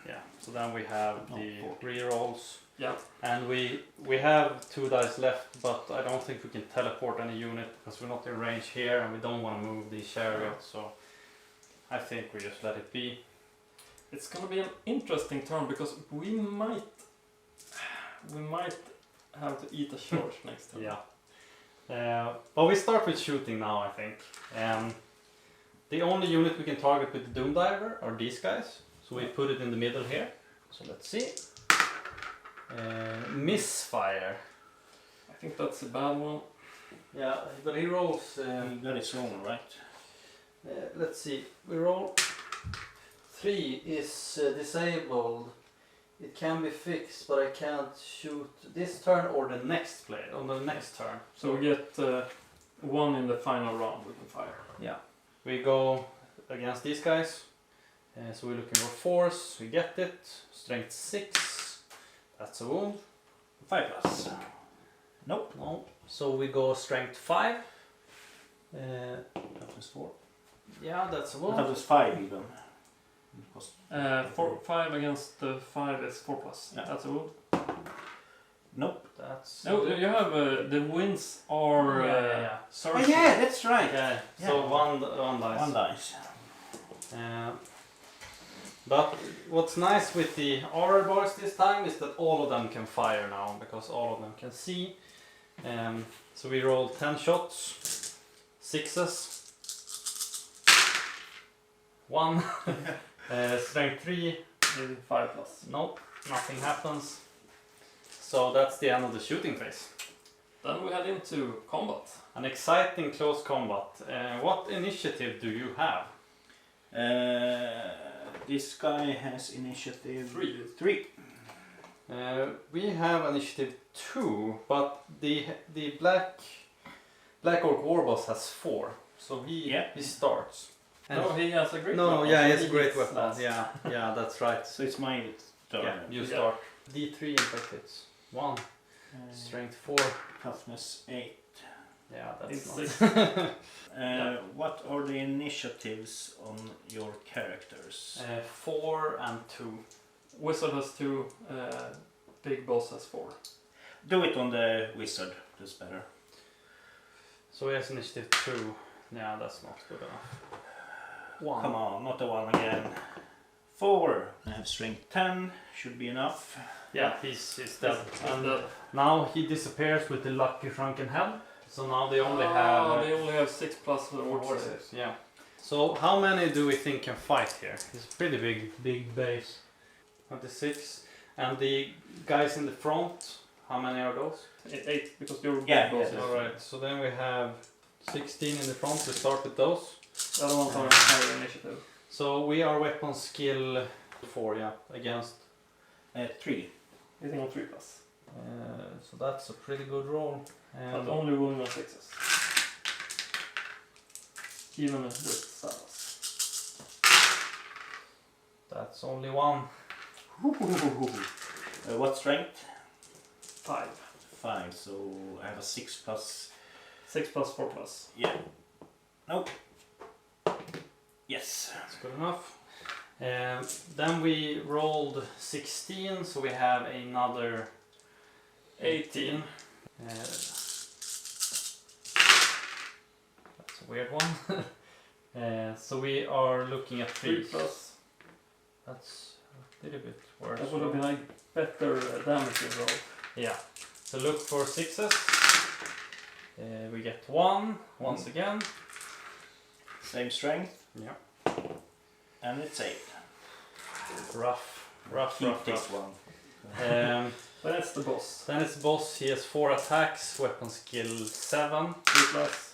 Yeah, so then we have the 40. rerolls. Yeah. And we have 2 dice left, but I don't think we can teleport any unit because we're not in range here and we don't want to move the chariot, so I think we just let it be. It's gonna be an interesting turn because we might have to eat a charge next time. Yeah. But we start with shooting now, I think. The only unit we can target with the Doom Diver are these guys. So we put it in the middle here. So let's see. Misfire. I think that's a bad one. Yeah, but he rolls... You got his own, right? let's see. We roll... 3 is disabled. It can be fixed, but I can't shoot this turn or the next play, on the next turn. So we get 1 in the final round we can fire. Yeah. We go against these guys. So we're looking for force, we get it. Strength 6, that's a wound. 5+. Nope. No. So we go strength 5. Toughness 4. Yeah, that's a wound. Toughness 5 even. 5 against the 5 is 4+. Yeah. That's a wound. Nope. That's No, you have the wins are yeah. Oh searching. yeah, that's right. Yeah. Yeah. So one dice. 1 dice. But what's nice with the Aura boys this time is that all of them can fire now because all of them can see. So we rolled 10 shots, 6s, 1, strength 3, 5+. nope, nothing happens. So that's the end of the shooting phase. Then we head into combat. An exciting close combat. What initiative do you have? This guy has initiative 3. We have initiative 2, but the black orc warboss has 4, so he starts. No, he has a great No, weapon. yeah, he so has a great gets weapon. last. Yeah, that's right. So it's my turn. Yeah, you Yeah. start. D3 impact hits. 1, strength 4. Toughness 8. Yeah, It's that's not. 6. What are the initiatives on your characters? 4 and 2. Wizard has 2, Big Boss has 4. Do it on the wizard, that's better. So he has initiative 2. Yeah, that's not good enough. 1. Come on, not the 1 again. 4. I have strength 10, should be enough. Yeah, he's dead. And now he disappears with the lucky shrunken head. So now they only have. They only have 6+ for the Orcs. horses. Yeah. So how many do we think can fight here? It's a pretty big base. 26. And the guys in the front, how many are those? 8 because you're Yeah, Big Boss. yeah. Alright, so then we have 16 in the front. We start with those. The other ones are higher initiative. So we are weapon skill 4, yeah, against. 3. Hitting on 3+. So that's a pretty good roll. But only wounding on 6s. Even with 7s. That's only 1. What strength? 5. 5, so I have a 6+. 6+, 4+. Yeah. Nope. Yes. That's good enough. Then we rolled 16, so we have another 18. That's a weird one. So we are looking at 3. 3+. That's a little bit worse. That would have been a better damage roll. Yeah. So look for 6s. We get 1 once again. Same strength. Yeah. And it's 8. Rough. Keep this one. But that's the boss. Then it's boss. He has 4 attacks, weapon skill 7, 3+.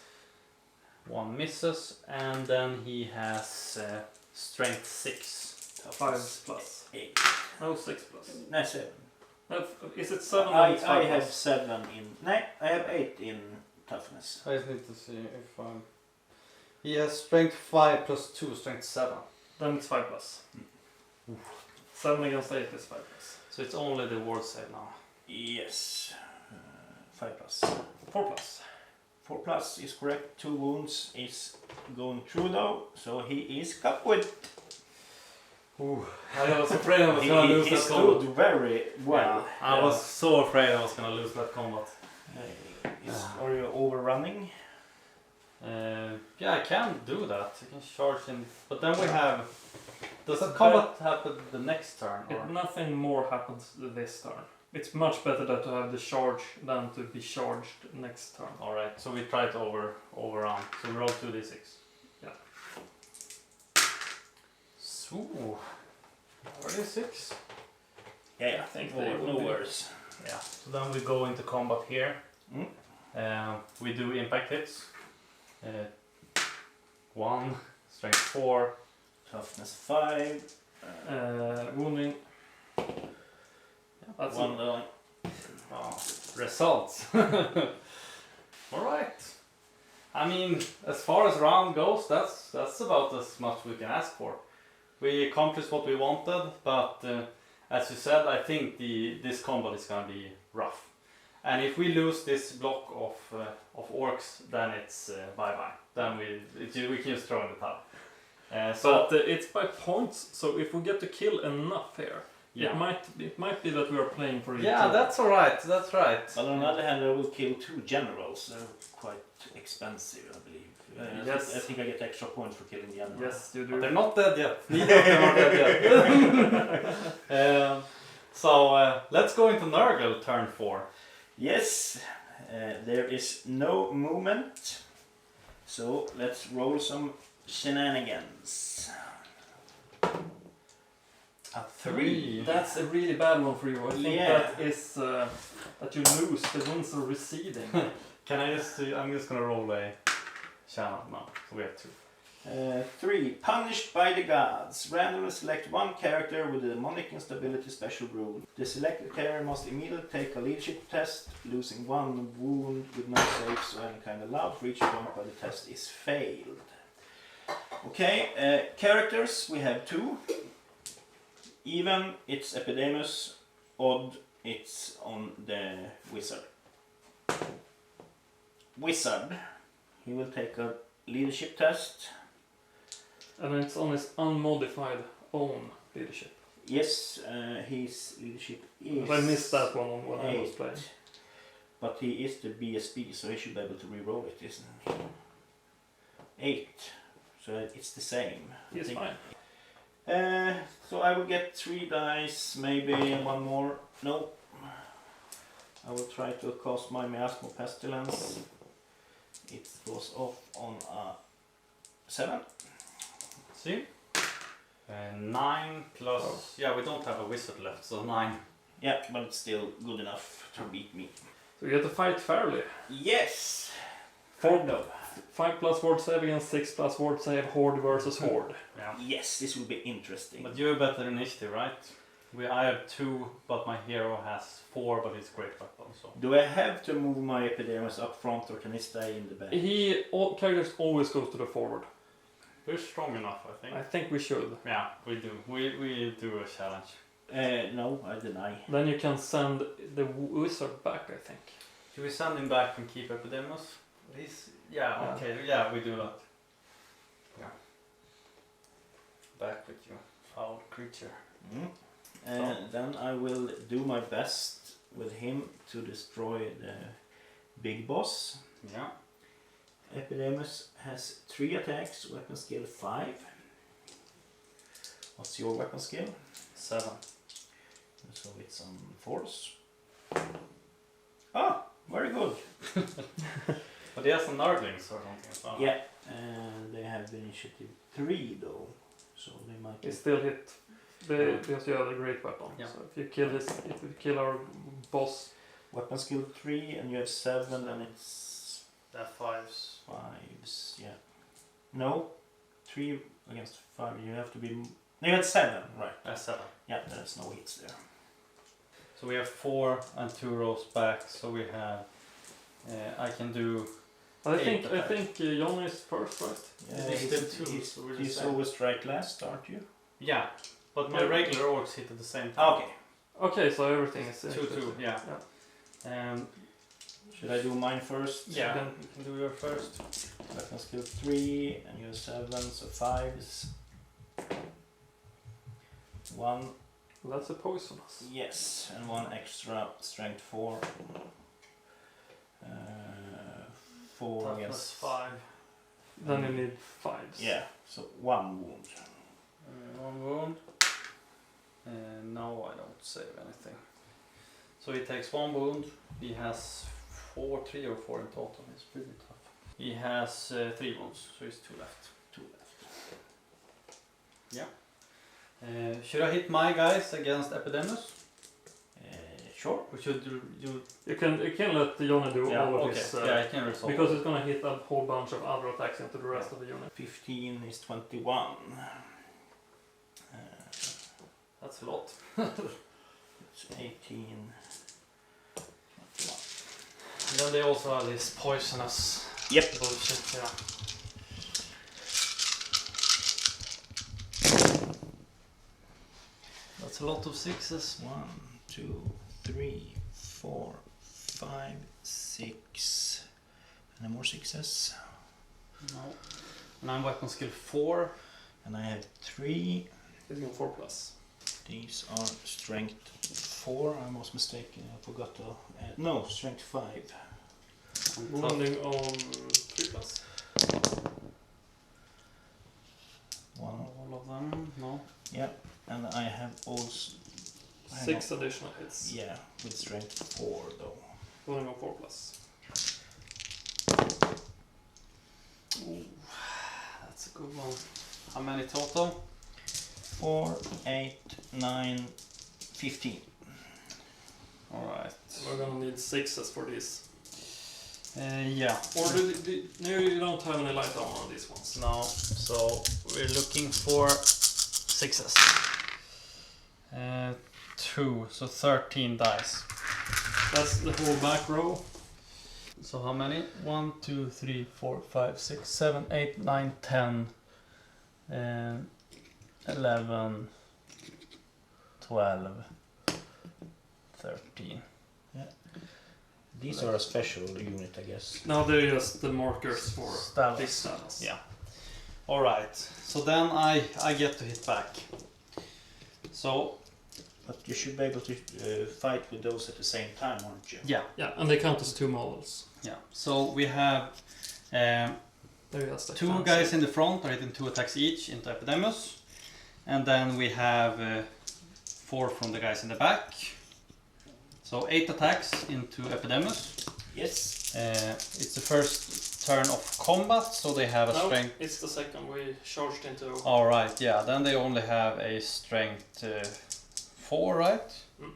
1 misses, and then he has strength 6. 5+. 8. No, 6+. No, 7. No, is it 7 I or it's 5+? have 7 in. No, I have 8 in toughness. I just need to see if I'm. He has strength 5 plus 2, strength 7. Then it's 5+. 7 against 8 is 5+. So it's only the ward save now. Yes. 5+. 4+. 4+ is correct. 2 wounds is going through though, so he is kaput. I was afraid I was gonna lose He that combat. stood very well. Yeah, I was so afraid I was gonna lose that combat. Are you overrunning? Yeah, I can do that. I can charge in. But then we have. Does the combat happen the next turn? Or? Nothing more happens this turn. It's much better to have the charge than to be charged next turn. Alright, so we try to overrun. So we roll 2d6. Yeah. So, 36. Yeah, I think no, they will no be. worries. Yeah. So then we go into combat here. We do impact hits. 1, strength 4. Toughness 5. Wounding. That's one die. Results. Alright. I mean, as far as round goes, that's about as much we can ask for. We accomplished what we wanted, but as you said, I think this combat is gonna be rough. And if we lose this block of orcs, then it's bye-bye. Then we can just throw in the towel. But it's by points, so if we get to kill enough here, yeah. it might be that we are playing for each Yeah, other. that's alright, that's right. But on the other hand, I will kill 2 generals. They're quite expensive, I believe. Yes. I think I get extra points for killing the general. Yes, you do. But they're not dead yet. Neither of them are dead yet. So let's go into Nurgle turn 4. Yes, there is no movement. So let's roll some shenanigans. A 3. That's a really bad one for you. I think Yeah. that is that you lose. The winds are receding. Can I just? I'm just gonna roll a channel now. So we have 2. 3. Punished by the gods. Randomly select one character with a demonic instability special rule. The selected character must immediately take a leadership test, losing 1 wound with no saves or any kind of love. For each point by the test is failed. Okay, characters we have 2. Even it's Epidemius, odd it's on the wizard. Wizard, he will take a leadership test. And it's on his unmodified own leadership. Yes, his leadership is... I missed that one when I was 8. playing. But he is the BSB, so he should be able to re-roll it, isn't he? 8. So it's the same. He's fine. So I will get 3 dice, maybe 1 more. No. I will try to cast my Miasmo Pestilence. It goes off on a 7. See? 9 plus. Oh. Yeah, we don't have a wizard left, so 9. Yeah, but it's still good enough to beat me. So you have to fight fairly. Yes! 5 plus ward save against 6 plus ward save, horde versus horde. Yeah. Yes, this will be interesting. But you have better initiative, right? I have 2, but my hero has 4, but it's great weapon. So. Do I have to move my Epidemius up front or can he stay in the back? All characters always go to the forward. We're strong enough, I think. I think we should. Yeah, we do. We do a challenge. No, I deny. Then you can send the wizard back, I think. Should we send him back and keep Epidemius? Yeah, okay. Yeah, we do that. Yeah. Back with you, foul creature. Then I will do my best with him to destroy the big boss. Yeah. Epidemius has 3 attacks, weapon skill 5. What's your weapon skill? 7. So it's on force. Ah, very good. But he has some Nurglings or something as well. Yeah, and they have the initiative 3 though, so they might. He still hit because you have a great weapon. Yeah. So if you kill our boss, Weapon skill 3 and you have 7, then it's That 5s. 5s. Yeah. No, 3 against 5. You have to be. No, you had 7, right? 7. Yeah, there's no hits there. So we have 4 and 2 rows back. So we have. I can do. I 8 think attacks. Jon is first, right? Yeah, He's still 2, he's, so we're the he's same. always strike last, aren't you? Yeah, but my Yeah. regular orcs hit at the same time. Okay. Okay, so everything is 2-2. Yeah. Should I do mine first? Yeah. Then- You can do your first. Weapon skill 3 and you have 7, so 5s. 1, That's a poisonous. yes, and 1 extra strength 4. 4 Toughness against 5. Then you need 5s. Yeah, so 1 wound. 1 wound. No, I don't save anything. So he takes 1 wound. He has 3 or 4 in total. It's pretty tough. He has 3 wounds, so he's 2 left. 2 left. Should I hit my guys against Epidemius? Sure. Or should you? You can let Johnny do all of Okay. his I can resolve. because it's gonna hit a whole bunch of other attacks into the rest of the unit. 15 is 21. That's a lot. 18. And then they also have this poisonous Yep. bullshit, yeah. That's a lot of sixes. 1, 2, 3, 4, 5, 6. Any more sixes? No. And I'm weapon skill 4. And I have 3. Hitting on 4+. These are strength 4. I was mistaken. I forgot to add. No, strength 5. Wounding on 3+. One. All of them, no. Yeah. And I have also 6 additional hits. yeah, with strength 4 though. Wounding on 4+. Ooh, that's a good one. How many total? 4, 8, 9, 15. Alright. We're gonna need 6s for these. Yeah. Or no, you don't have any light armor on these ones. No, so we're looking for 6s. 2, so 13 dice. That's the whole back row. So how many? 1, 2, 3, 4, 5, 6, 7, 8, 9, 10, 11, 12, 13. These are a special unit, I guess. Now they're just the markers for Stavas. big stavas. Yeah. Alright, so then I get to hit back. So, But you should be able to fight with those at the same time, aren't you? yeah. Yeah, and they count as 2 models. Yeah. So we have They're just like 2 fancy. guys in the front are hitting 2 attacks each into Epidemius. And then we have 4 from the guys in the back. So 8 attacks into Epidemius. Yes. It's the first turn of combat, so they have a No, strength. it's the second we charged into. Alright, yeah, then they only have a strength 4, right? Mm.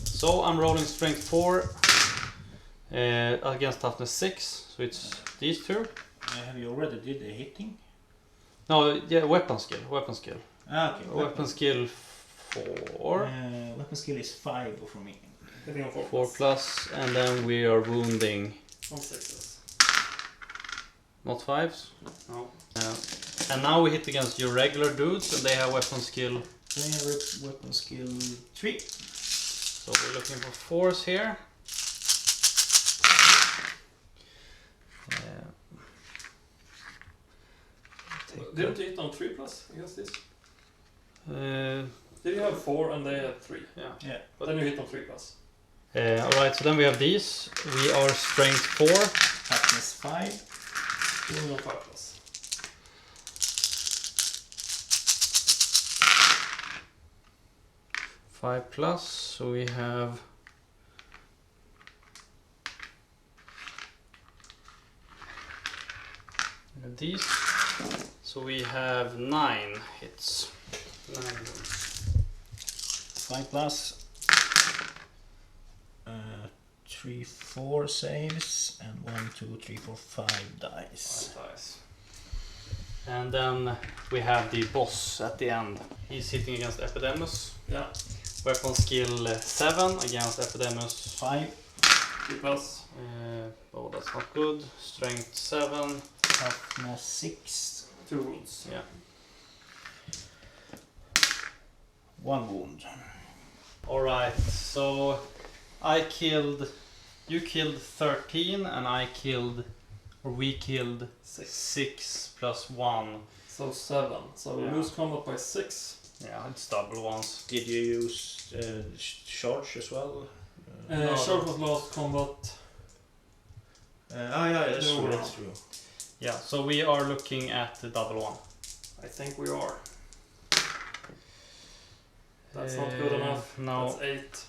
So I'm rolling strength 4 against toughness 6, so it's these 2. Have you already did the hitting? No, yeah, weapon skill. Ah, okay. Weapon skill 4. Weapon skill is 5 for me. Hitting on 4+. 4 plus, and then we are wounding. On 6s. Not 5s? No. And now we hit against your regular dudes, and they have weapon skill. They have weapon skill 3. So we're looking for 4s here. Didn't you hit on 3+ against this? Uh, Did you have 4 and they had 3? yeah. Yeah. But then you hit on 3+. Alright, so then we have these. We are strength 4. Toughness 5. Wounding on 5+. Five plus, so we have these. So we have 9 hits. 9. 5 plus. 3, 4 saves. And 1, 2, 3, 4, 5 dice. 5 dice. And then we have the boss at the end. He's hitting against Epidemius. Yeah. Weapon skill 7 against Epidemius. 5. 3+. Oh, that's not good. Strength 7. Toughness 6. 2 wounds. Yeah. 1 wound. Alright, so you killed 13 and we killed 6 plus 1. So 7. So we Yeah. lose combat by 6. Yeah, it's double ones. Did you use charge as well? No, short was last combat. Yeah, that's No. true. That's true. Yeah, so we are looking at the double one. I think we are. That's not good enough. No, That's 8.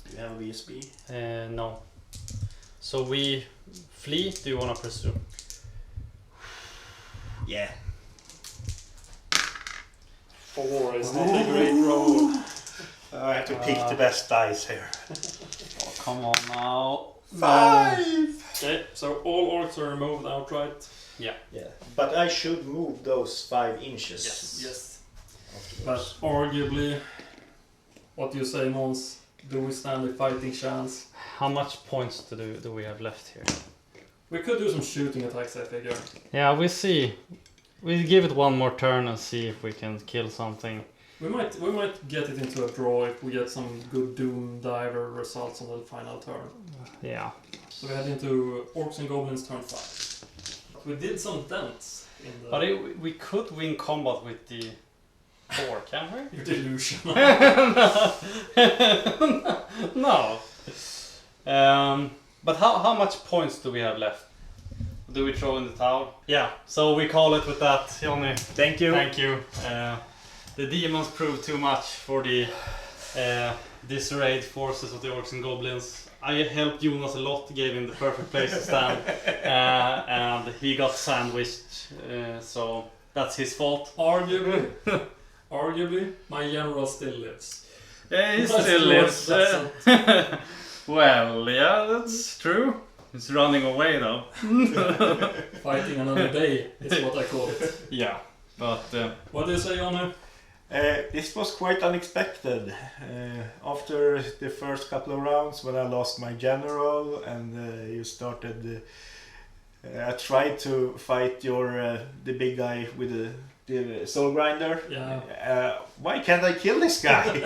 Do you have a VSB? no. So we flee. Do you want to pursue? Yeah. 4 is not a great roll. I have to pick the best dice here. Oh, come on now. 5! Okay, so all orcs are removed outright. Yeah. But I should move those 5 inches. Yes. Afterwards. But arguably, what do you say, Måns? Do we stand a fighting chance? How much points do we have left here? We could do some shooting attacks, I figure. Yeah, we see. We give it one more turn and see if we can kill something. We might get it into a draw if we get some good Doom Diver results on the final turn. Yeah. So we head into Orcs and Goblins turn 5. We did some dents in the... But we could win combat with the 4, can we? You're delusional. No. But how much points do we have left? Do we throw in the towel? Yeah, so we call it with that, Johnny. Thank you. Thank you. The Demons proved too much for the disarrayed forces of the Orcs and Goblins. I helped Jonas a lot, gave him the perfect place to stand, and he got sandwiched, so that's his fault. Arguably, my general still lives. Yeah, he But still yours lives. doesn't. Well, yeah, that's true. He's running away though. Fighting another day is what I call it. Yeah, but What do you say, Jonny? This was quite unexpected. After the first couple of rounds when I lost my general and you started... I tried to fight the big guy with the soul grinder. Yeah. Why can't I kill this guy?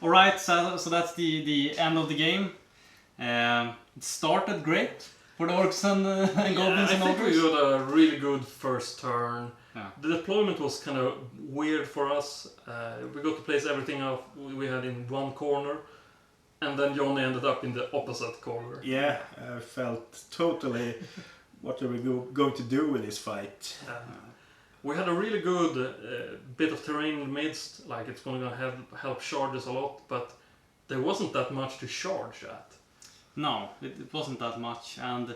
alright, so that's the end of the game. It started great for the Orcs and Goblins and I think we Ogres. got a really good first turn. Yeah. The deployment was kind of weird for us. We got to place everything out we had in one corner, and then Johnny ended up in the opposite corner. Yeah, I felt totally what are we going to do with this fight. We had a really good bit of terrain in the midst, like it's going to help charges a lot, but there wasn't that much to charge at. No, it wasn't that much, and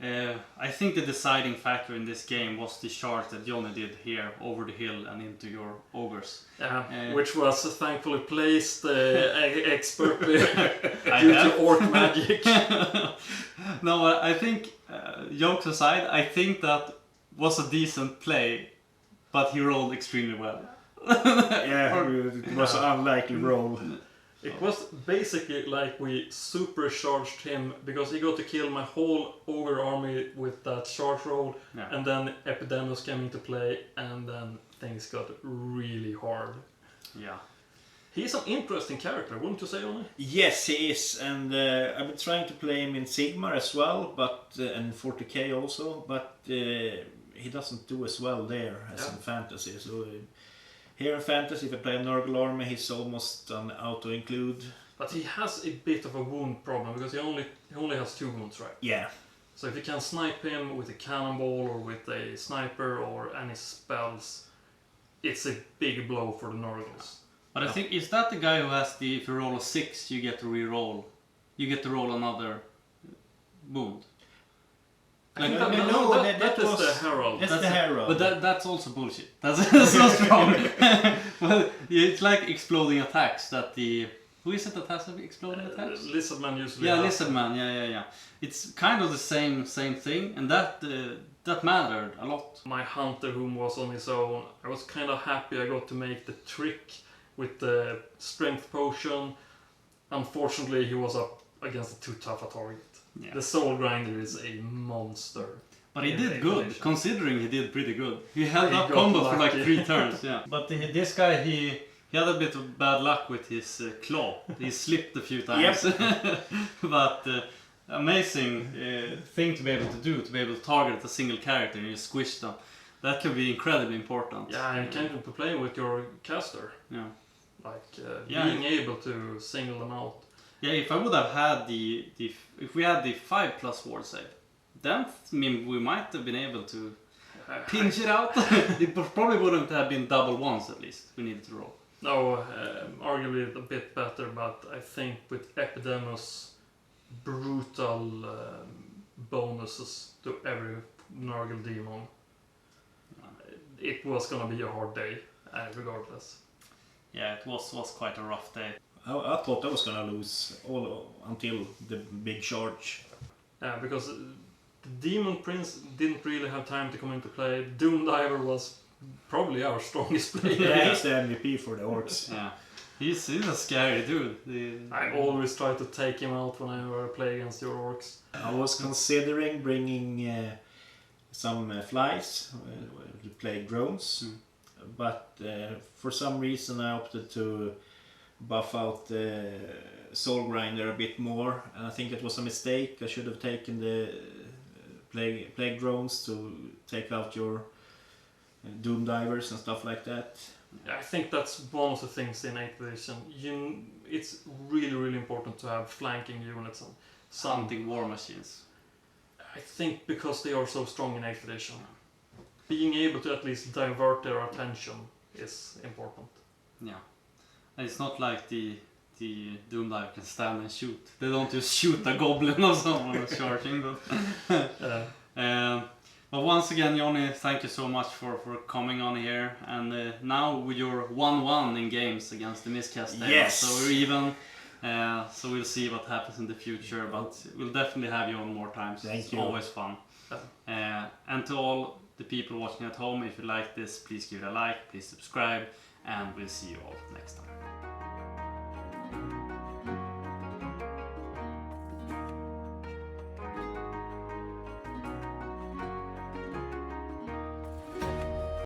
I think the deciding factor in this game was the charge that Johnny did here over the hill and into your ogres. Which was thankfully placed expertly due to orc magic. No, I think, jokes aside, I think that was a decent play, but he rolled extremely well. Yeah, it was an unlikely roll. It was basically like we supercharged him because he got to kill my whole ogre army with that charge roll, Yeah. and then Epidemios came into play, and then things got really hard. Yeah. He's an interesting character, wouldn't you say, Johnny? Yes, he is, and I've been trying to play him in Sigmar as well, but and 40k also, but he doesn't do as well there as in fantasy. So here in fantasy, if I play a Nurgle army, he's almost an auto-include. But he has a bit of a wound problem because he only has 2 wounds, right? Yeah. So if you can snipe him with a cannonball or with a sniper or any spells, it's a big blow for the Nurgles. But I think, is that the guy who has the, if you roll a 6, you get to re-roll? You get to roll another wound? Like, That is the Herald. That's the Herald. But that's also bullshit. That's so strong. Well, it's like exploding attacks that the... Who is it that has exploding attacks? Lizardman usually. Yeah, has. Lizardman, yeah. It's kind of the same thing, and that mattered a lot. My hunter, whom was on his own, I was kind of happy I got to make the trick with the strength potion. Unfortunately, he was up against too tough a target. Yeah. The soul grinder is a monster. But he did good, considering he did pretty good. He held He up got combo for like lucky. 3 turns, yeah. But this guy, he had a bit of bad luck with his claw. He slipped a few times. But amazing thing to be able to target a single character and you squish them. That can be incredibly important. Yeah, and you can play with your caster. Yeah. Like being able to single them out. Yeah, if I would have had if we had the 5+ ward save, then we might have been able to pinch it out. It probably wouldn't have been double ones at least. We needed to roll. No, arguably a bit better, but I think with Epidemios' brutal bonuses to every Nurgle demon, it was gonna be a hard day, regardless. Yeah, it was quite a rough day. I thought I was gonna lose all until the big charge. Because the Demon Prince didn't really have time to come into play. Doom Diver was probably our strongest player. Yeah, he's the MVP for the Orcs. Yeah. He's a scary dude. I always try to take him out whenever I play against your orcs. I was considering bringing some flies to play drones, but for some reason I opted to buff out the soul grinder a bit more, and I think it was a mistake. I should have taken the plague drones to take out your doom divers and stuff like that. Yeah, I think that's one of the things in 8th edition. It's really important to have flanking units and Hunting war machines. I think because they are so strong in 8th edition, being able to at least divert their attention is important. Yeah. And it's not like the Doom Diver can stand and shoot. They don't just shoot a goblin or someone charging, but but once again, Johnny, thank you so much for coming on here. And now with your 1-1 in games against the Miscast Daemons, yes. so we're even. So we'll see what happens in the future, but we'll definitely have you on more times. Thank you. It's always fun. And to all the people watching at home, if you like this, please give it a like, please subscribe, and we'll see you all next time.